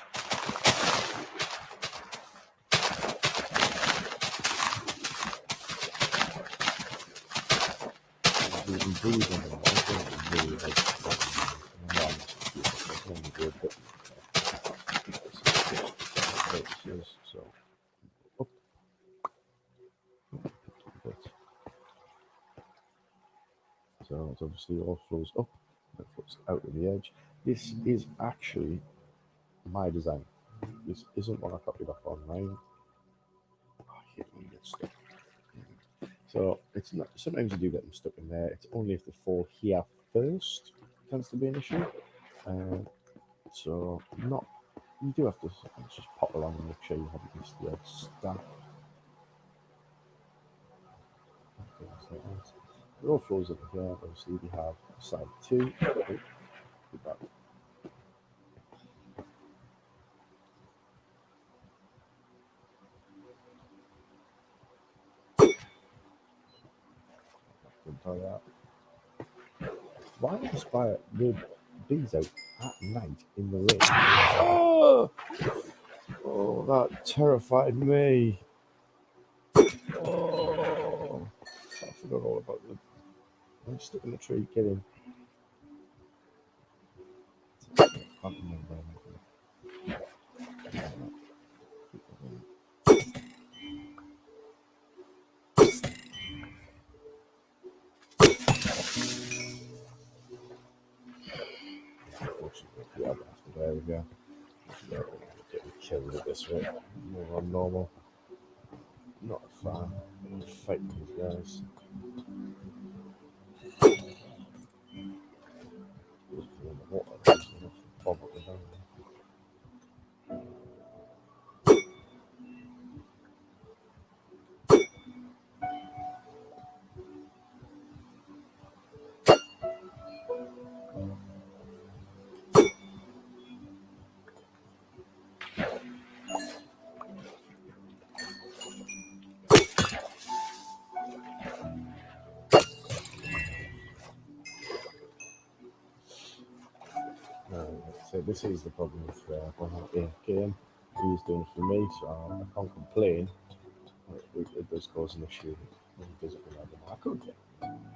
So, oh, so it obviously all flows up, it flows out of the edge. This is actually my design. This isn't what I copied off online. I hate when you get stuck. So it's not. Sometimes you do get them stuck in there. It's only if they fall here first tends to be an issue. So not. You do have to just pop along and make sure you haven't missed the odd stack. It all flows up here. Obviously, we have side 2. Why inspire the bees out at night in the rain? Oh, that terrified me. Oh, I forgot all about them. I'm stuck in the tree. Get in. this way. More on normal. Not a fan. I'm gonna fight these guys. Just in the water. Probably down there. So this is the problem with the game. He's doing it for me, so I can't complain. It does cause an issue when he does it with other. I could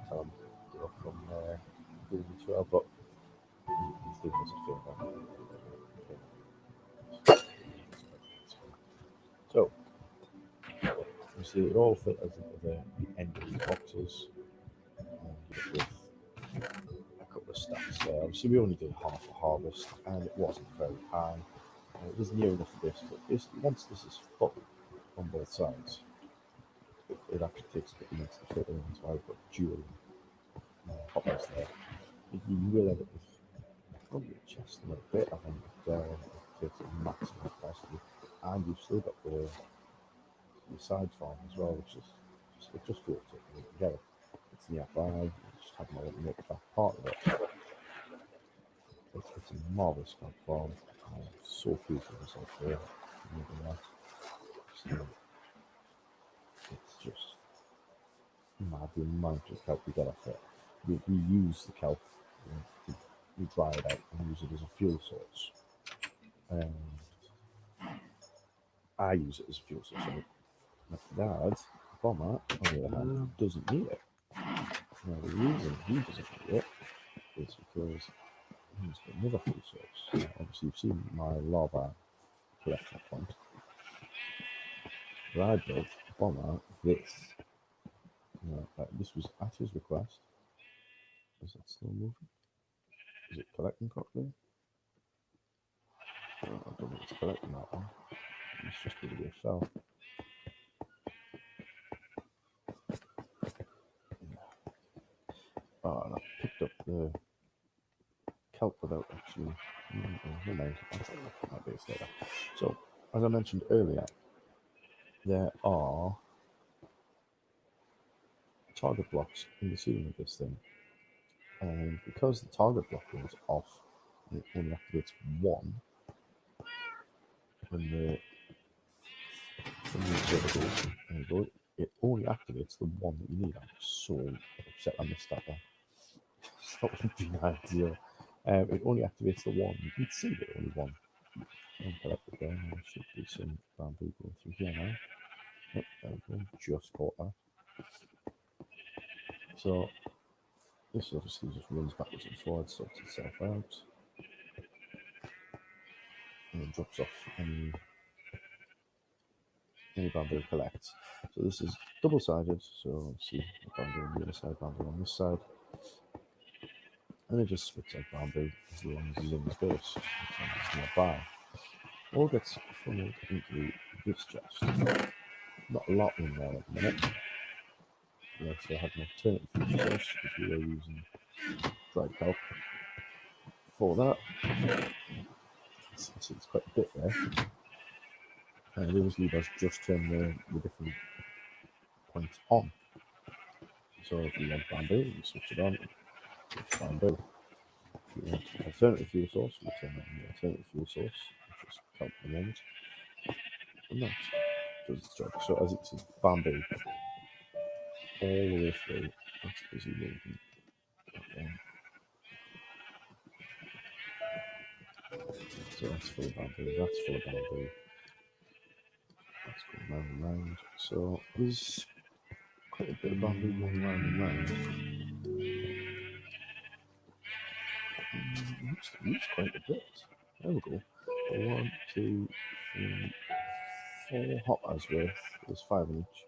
tell him to go from doing it well, but he's doing us a favour. So you see, it all fit as the end of the boxes with a couple of stats there. Obviously, we only did half a harvest, and it wasn't very high. It was near enough for this, but basically, once this is full on both sides, it actually takes a bit of minutes to fit in. So I've got dual hoppers there. You will end up with probably just a little bit. I think it takes a maximum capacity, and you've still got the side farm as well, which is it just feels it together. It's nearby. You just have my make that part of it. It's a marvelous farm. I'm so pleased with myself here. So, it's just mad the amount of kelp we get off it. We use the kelp, we dry it out and use it as a fuel source. I use it as a fuel source. My dad, Bomber, on the other hand, doesn't need it. Now, the reason he doesn't need it is because he's got another fuel source. Obviously, you've seen my lava collection point. But I built Bomber this. This was at his request. Is that still moving? Is it collecting properly? I don't think it's collecting that one. It's just going to be a fell. Oh, and I picked up the kelp without actually. Never mind. I'll try to look at my base later. So, as I mentioned earlier, there are target blocks in the ceiling of this thing, and because the target block goes off, it only activates one when the observer goes, it only activates the one that you need. I'm so upset I missed that one. That would be ideal. It only activates the one. You can see that only one. Collected there. There should be some bamboo going through here now. Yep, there we go. Just caught that. So this obviously just runs backwards and forwards, sorts itself out, and then drops off any bamboo collects. So this is double-sided. So see bamboo on the other side, bamboo on this side. And it just spits out bamboo as long as it's in the base, it's nearby. All gets funneled into this chest. Not a lot in there at the minute. Yeah, so I had an alternative fuel source because we were using dried kelp for that. It's quite a bit there. And it obviously does just turn the different points on. So if you want bamboo, you switch it on, it's bamboo. If you want alternative fuel source, we turn on the alternative fuel source, which is kelp at the moment. And that does its job. So as it's bamboo all the way through, that's busy moving. So that's full of bamboo, that's full of bamboo. That's going round and round. So there's quite a bit of bamboo going round and round. It's quite a bit. There we go. 1, 2, 3, 4 hoppers worth. There's 5 in each.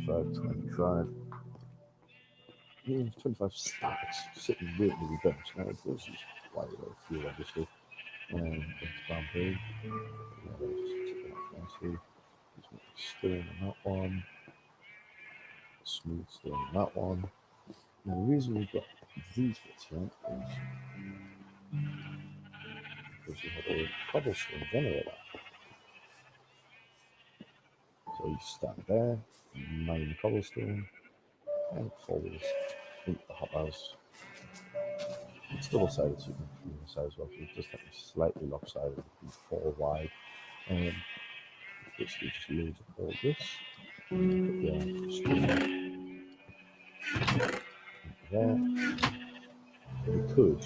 5, 25. Yeah, 25 stacks sitting waiting to be burnt. Now, this is quite a lot of fuel, obviously. It's bamboo. Yeah, I'll just take it off nicely. Just make stone on that one, smooth stone on that one. Now the reason we've got these bits here is because we have a cobblestone generator. So you stand there, mine the cobblestone, and it falls into the hothouse. It's double-sided, so you can clean the side as well. It just have to be slightly lopsided, it can fall wide. Basically just loads of all this. Put your stone into there. You could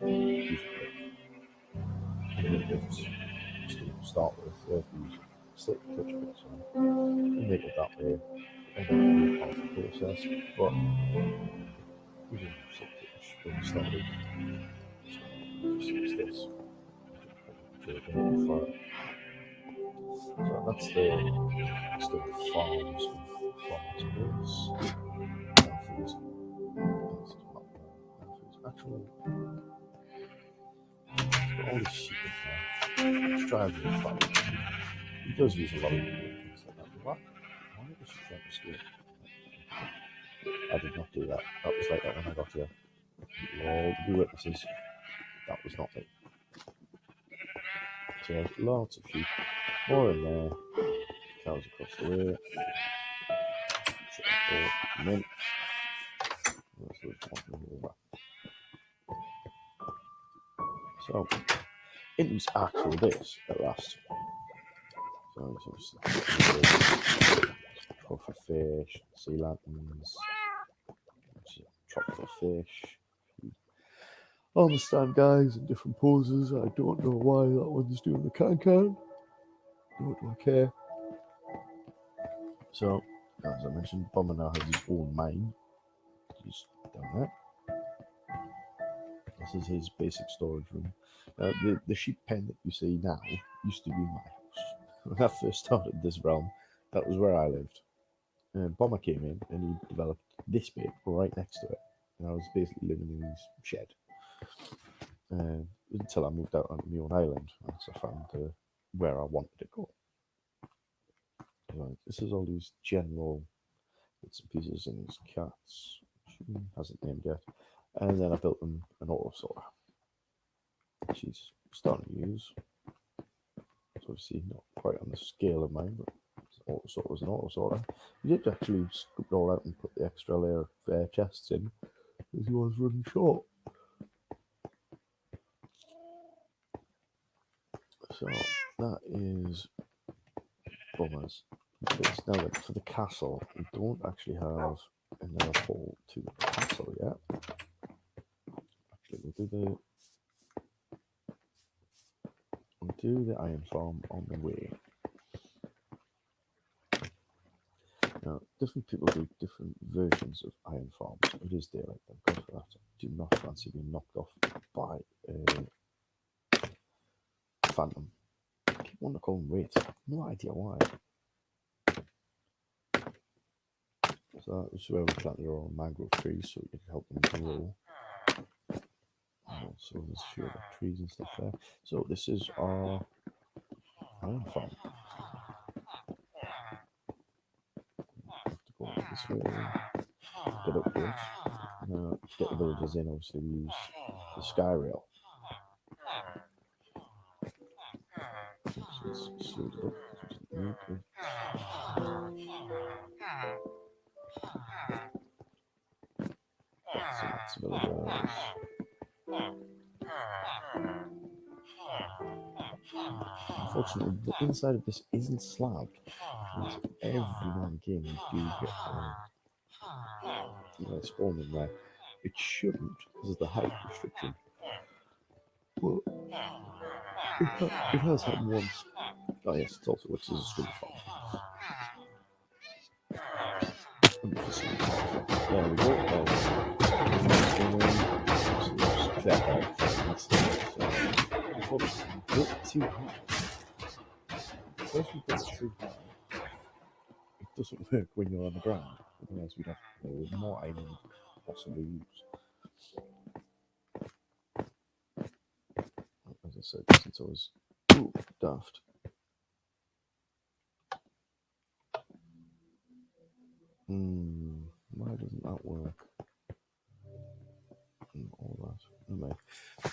use a little bit of stone to start with, if you use a silk touch bit, and make it that way. And then be part of the process, but we didn't have silk touch when we started, so we just use this. For it. So that's the stone farms and farmers base. Now for his actual, he's got all this sheep in here. Let's try the farm. He does use a lot of things like that. Why does she try to steal? I did not do that. That was like that when I got here. All the witnesses. That was not me. So there's lots of sheep. More in there. Cows across the way. And then so into his actual base at last. So it's obviously for fish, sea lanterns, tropical fish. I understand guys in different poses. I don't know why that one's doing the can. Nor do I care. So, as I mentioned, Bomber now has his own mine. He's down there. This is his basic storage room. The sheep pen that you see now used to be my house. When I first started this realm, that was where I lived. Bomber came in and he developed this bit right next to it. And I was basically living in his shed. Until I moved out onto my own island, as I found where I wanted to go. This is all these general bits and pieces and his cats, which he hasn't named yet. And then I built them an auto sorter. She's starting to use. It's obviously not quite on the scale of mine, but auto sorter was an auto sorter. He did actually scoop it all out and put the extra layer of chests in, because he was running short. So that is Bomber's base. Now then, for the castle, we don't actually have another hall to the castle yet. Actually, we'll do the iron farm on the way. Now, different people do different versions of iron farms. It is daylight, thank God for that. I do not fancy being knocked off by a phantom. I keep wanting to call them wraiths. No idea why. So this is where we planted our own mangrove trees so we can help them grow. So there's a few other trees and stuff there. So this is our iron farm. Have to go this way. Get up to it. Now, to get the villagers in, obviously we use the sky rail. So it's slowed it up. So that's villagers. Unfortunately, the inside of this isn't slabbed. Because every now and again you do get spawn in there. It shouldn't because of the height restriction. But it has happened once. Oh yes, it's also which is a stream farm. There we go. Unfortunately, too high. First we put it too high. It doesn't work when you're on the ground. Otherwise, we'd have more iron than we could possibly use. As I so it doesn't always daft. Why doesn't that work? All that.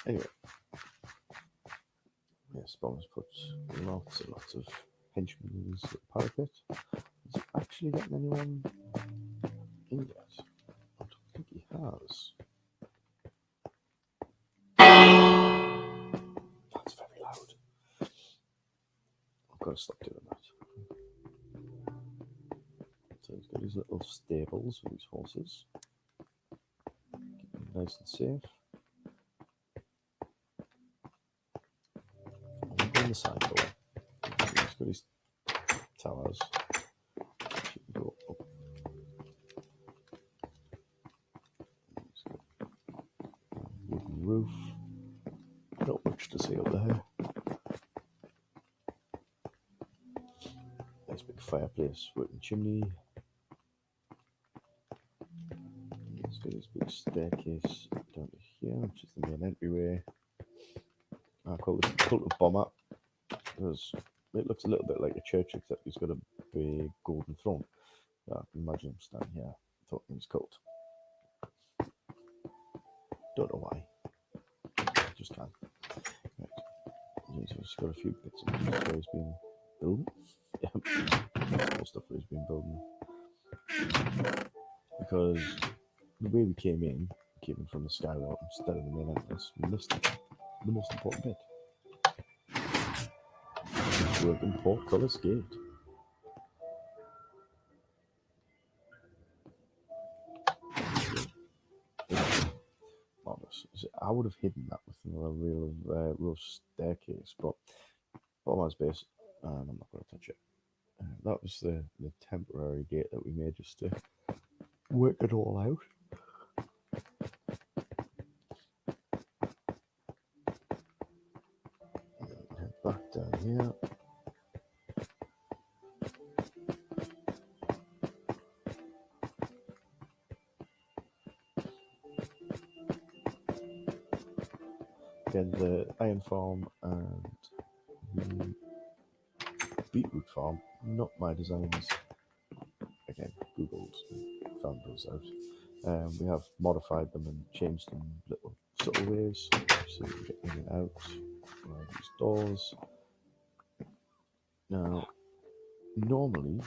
Anyway, yes, Bombers put lots and lots of henchmen in his parapet. Is he actually getting anyone in yet? I don't think he has. That's very loud. I've got to stop doing that. So he's got his little stables for his horses. Keep them nice and safe. I'm going the side door. He's got his towers. She can go up. He's got a wooden roof. Not much to see up there. Nice big fireplace, working chimney. He's got his big staircase down to here, which is the main entryway. I call it the cult of Bomber because it looks a little bit like a church, except he's got a big golden throne. I can imagine him standing here talking his cult. Don't know why. Just can. Right. He's got a few bits and pieces where he's been building. Yeah, more stuff where he's been building. Because the way we came in from the sky route instead of the main entrance, we missed the most important bit. Working portcullis gate. I would have hidden that with another real rough staircase, but Bomber's base, and I'm not going to touch it. That was the temporary gate that we made just to work it all out. Head back down here. Again, the iron farm and the beetroot farm, not my designs. Again, Googled and found those out. We have modified them and changed them in little subtle ways so you can get in and out. These doors. Now, normally,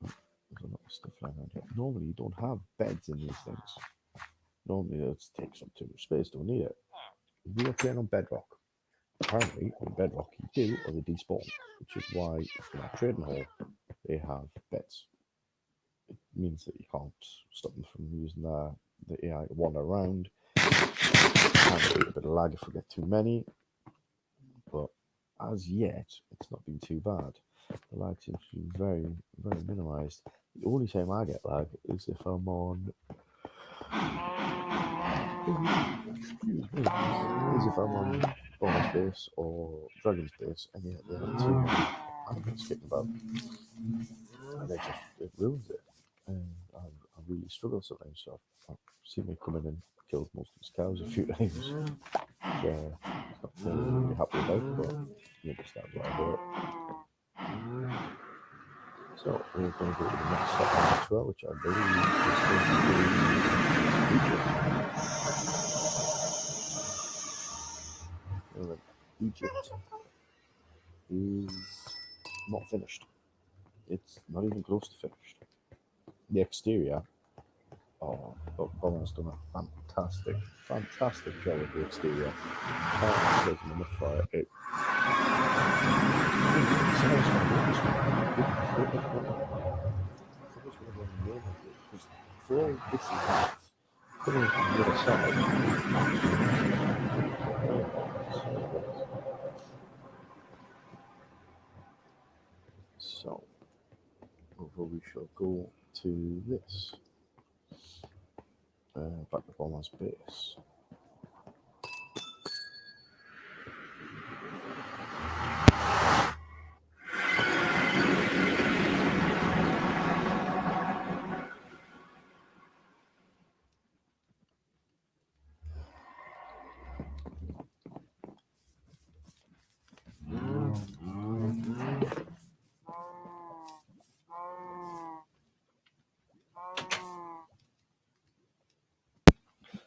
there's a lot of stuff lying around here. Normally, you don't have beds in these things. Normally, it takes up too much space. Don't need it. We are playing on bedrock. Apparently, on bedrock, you do, or they despawn, which is why in our trading hall they have beds. It means that you can't stop them from using the AI to wander around. Can create a bit of lag if we get too many, but as yet, it's not been too bad. The lag seems to be very, very minimized. The only time I get lag is if I'm on. Excuse me. Is if I'm on Bomber's base or Dragon's base, and yet they have too many animals kicking about, and it ruins it. And I really struggle sometimes. So I've seen me come in and killed most of his cows a few times. So it's not really happy about it, but you understand why I do it. So we're going to go to the next step on the tour, which I believe is going to be Egypt. Egypt is not finished. It's not even close to finished. The exterior, Bomber's done a fantastic job with the exterior. Can't take enough for it. For all this is half, coming from the other side. So, over we shall go to this. Back to Bomber's base.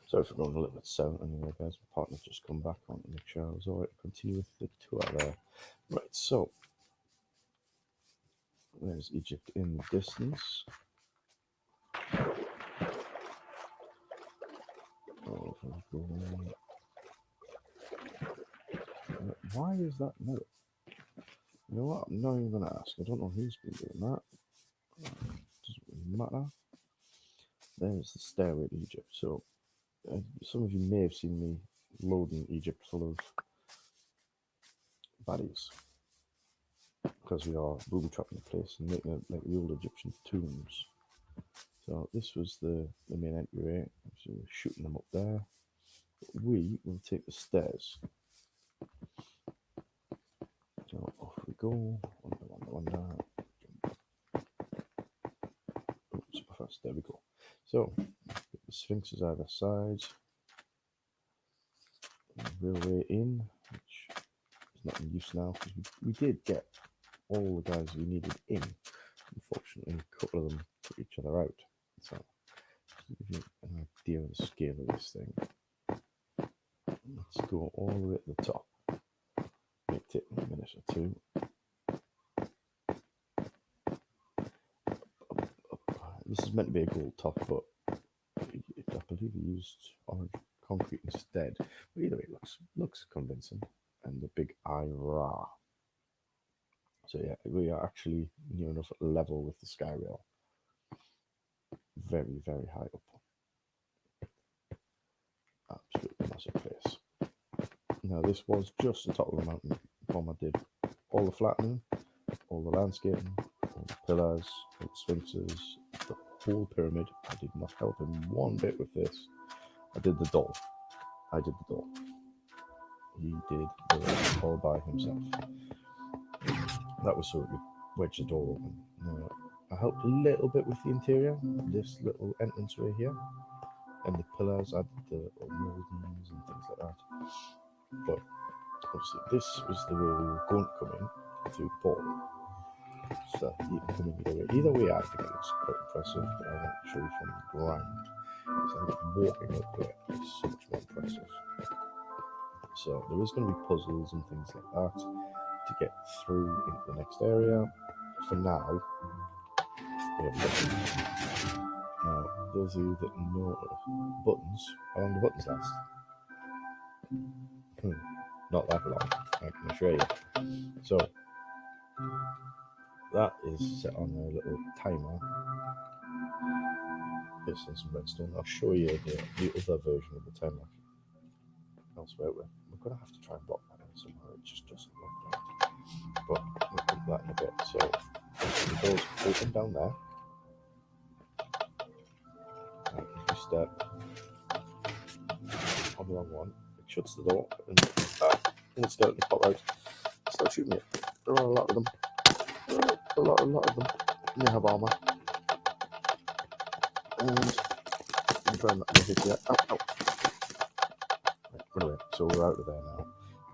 Sorry for going a little bit silent anyway, guys. My partner's just come back. I want to make sure I was alright to continue with the tour there. Right, so there's Egypt in the distance. Why is that no? You know what? I'm not even going to ask. I don't know who's been doing that. Doesn't really matter. There's the stairway to Egypt. So some of you may have seen me loading Egypt full of baddies because we are booby trapping the place and making it like the old Egyptian tombs. So this was the main entryway. So we're shooting them up there. We will take the stairs. So off we go. Wonder. Oh, super fast. There we go. So the Sphinx is either side. Railway in, which is not in use now because we did get all the guys we needed in. Unfortunately, a couple of them took each other out. So to give you an idea of the scale of this thing, let's go all the way to the top. May take a minute or two. This is meant to be a gold top, but I believe he used orange concrete instead. But either way, it looks convincing. And the big IRA. So yeah, we are actually near enough level with the sky rail. Very, very high up. Absolutely massive place. Now this was just the top of the mountain. Bomber did all the flattening, all the landscaping, all the pillars, all the sphinxes, the whole pyramid. I did not help him one bit with this. I did the door. He did the rest all by himself. That was so we could wedge the door open. Now, I helped a little bit with the interior, this little entranceway here, and the pillars. I did the moldings and things like that. But obviously, this was the way we were going to come in through the portal. So you can come in either way. Either way, I think it looks quite impressive, but I want to show you from the ground. So I think walking up there is so much more impressive. So there is going to be puzzles and things like that to get through into the next area. For now, we have buttons. Now, those of you that know buttons, how long do buttons last? Not that long, I can assure you. So that is set on a little timer. It's on some redstone. I'll show you the other version of the timer elsewhere. We're going to have to try and block that in somehow. It just doesn't look right. But we'll do that in a bit. So the doors open down there. And if you step on the wrong one, it shuts the door and the skeleton pop out. Start shooting it. There are a lot of them. A lot of them. And they have armor. And I'm trying not to hit you. Ow, ow. Right, run away. So we're out of there now.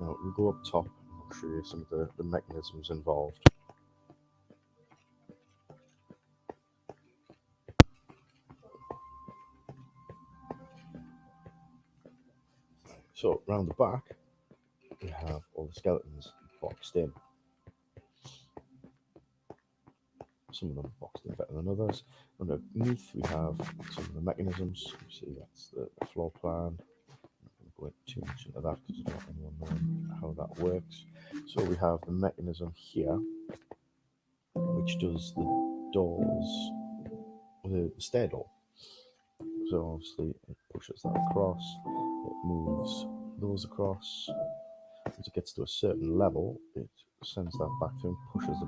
Now we'll go up top and I'll show you some of the mechanisms involved. So round the back, we have all the skeletons boxed in. Some of them are boxed in better than others. Underneath, we have some of the mechanisms. You see, that's the floor plan. I'm not going to go into too much into that because I don't want anyone knowing how that works. So we have the mechanism here, which does the doors, the stair door. So obviously, it pushes that across. It moves those across. As it gets to a certain level, it sends that back to and pushes the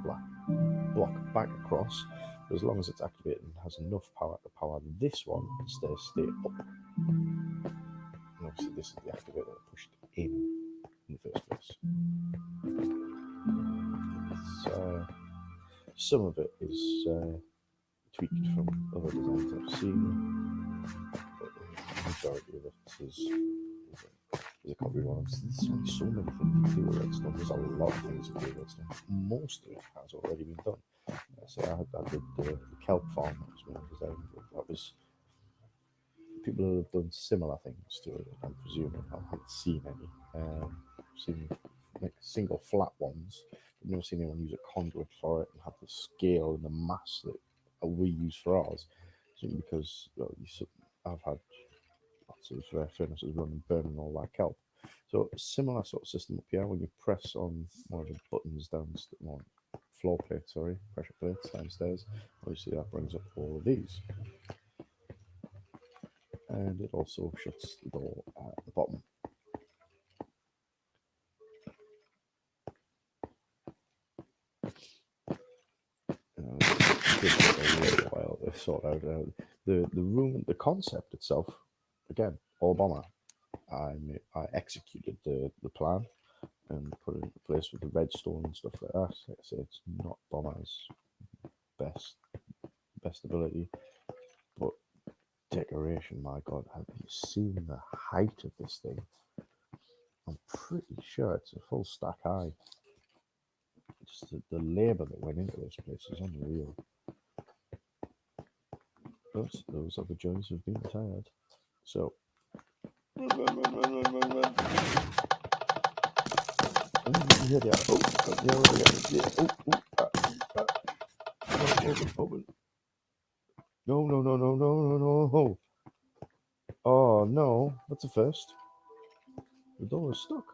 block back across. As long as it's activated and has enough power to power this one, the stairs stay up. And obviously this is the activator that pushed in the first place. Some of it is tweaked from other designs I've seen, but the majority of it is a copy one. There's only so many things you do with redstone. There's a lot of things you do with redstone. Most of it has already been done. So I did the kelp farm. That was my design. That was people have done similar things to it. I'm presuming I haven't seen any. Seen like single flat ones. I've never seen anyone use a conduit for it and have the scale and the mass that we use for ours. Simply because well, I've had lots of furnaces running, burning all that kelp. So similar sort of system up here. When you press on one of the buttons downstairs, floor plate, sorry, pressure plates downstairs, obviously that brings up all of these. And it also shuts the door at the bottom. It a little while to sort out the room, the concept itself. Again, all bomber. I executed the plan and put it into place with the redstone and stuff like that. Like I say, it's not bomber's best ability, but decoration. My God, have you seen the height of this thing? I'm pretty sure it's a full stack high. Just the labour that went into this place is unreal. But those are the joys of being tired. So, here they are. Oh, open. No. Oh, no. That's a first. The door is stuck.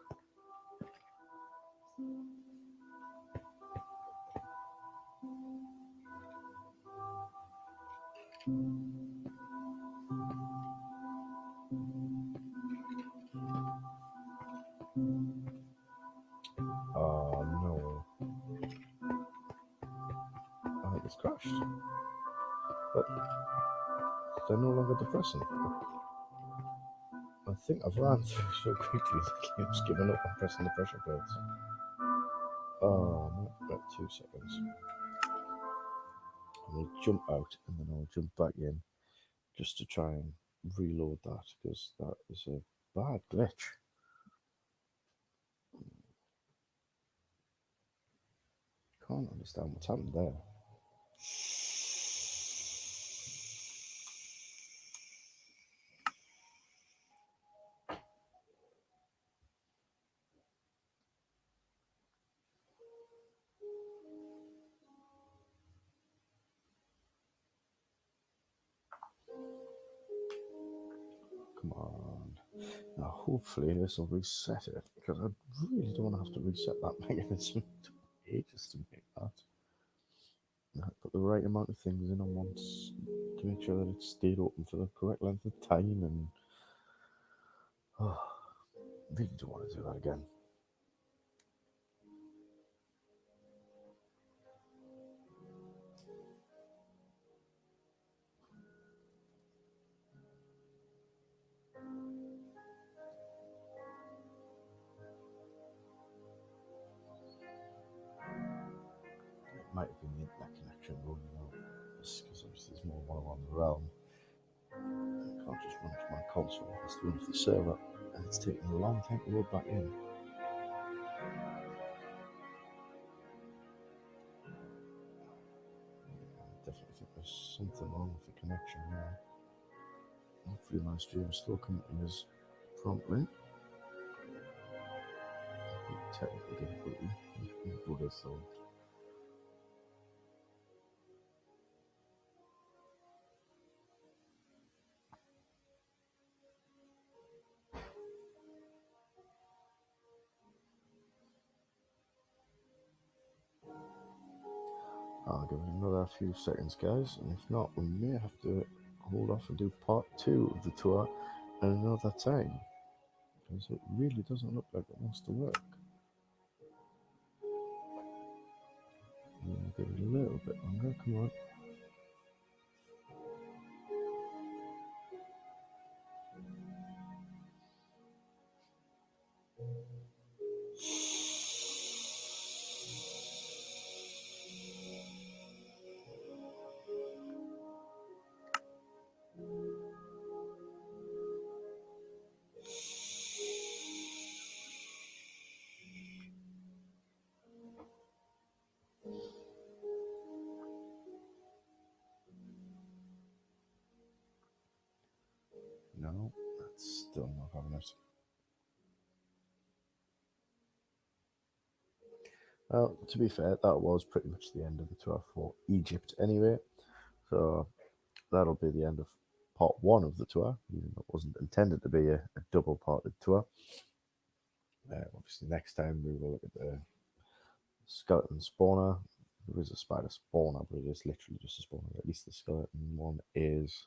Oh, no. I think it's crashed. But they're no longer depressing. I think I've ran through so quickly the game's given up on pressing the pressure plates. Oh, no, 2 seconds. I'll jump out and then I'll jump back in just to try and reload that because that is a bad glitch. Can't understand what's happened there. Come on. Now, hopefully, this will reset it because I really don't want to have to reset that mechanism. It took ages to make that. I put the right amount of things in at once to make sure that it stayed open for the correct length of time, and really don't want to do that again. It might have been the internet connection running out because obviously there's more than one on the realm. I can't just run to my console, it has to run to the server, and it's taking a long time to load back in. I definitely think there's something wrong with the connection now. Hopefully my stream is still coming in as promptly. Technical difficulty, you would have thought. I'll give it another few seconds, guys, and if not, we may have to hold off and do part 2 of the tour at another time, because it really doesn't look like it wants to work. We'll give it a little bit longer, come on. No, that's still not having it. Well, to be fair, that was pretty much the end of the tour for Egypt anyway. So that'll be the end of part one of the tour, even though it wasn't intended to be a double parted tour. Obviously, next time we will look at the skeleton spawner. There is a spider spawner, but it is literally just a spawner. At least the skeleton one is.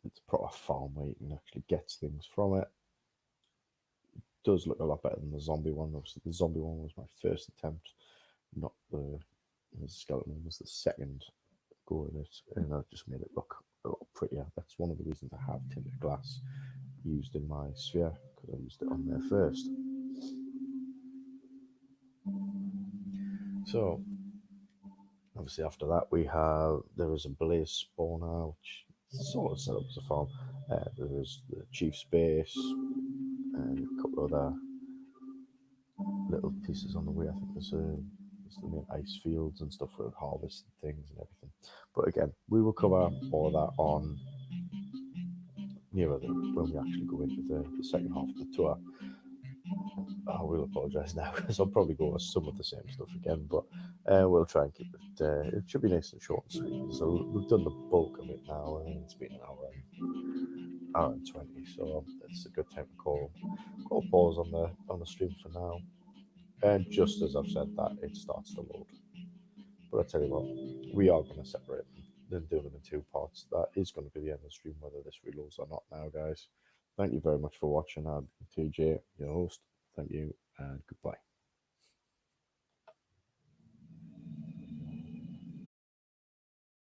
It's a proper farm where you can actually get things from it. Does look a lot better than the zombie one. Obviously, the zombie one was my first attempt, not the skeleton one was the second go at it, and that just made it look a lot prettier. That's one of the reasons I have tinted glass used in my sphere because I used it on there first. So obviously after that there is a blaze spawner which is sort of set up as a farm. There is the chief's base and a couple other little pieces on the way. I think there's the main ice fields and stuff for harvest and things and everything. But again, we will cover all of that on nearer when we actually go into the second half of the tour. I will apologise now because I'll probably go over some of the same stuff again, but we'll try and keep it. It should be nice and short and sweet. So we've done the bulk of it now, and it's been an hour and 20. So it's a good time to call pause on the stream for now. And just as I've said that, it starts to load. But I tell you what, we are going to separate them and do them in two parts. That is going to be the end of the stream, whether this reloads or not. Now, guys, thank you very much for watching. I'm TJ, your host. Thank you, and goodbye.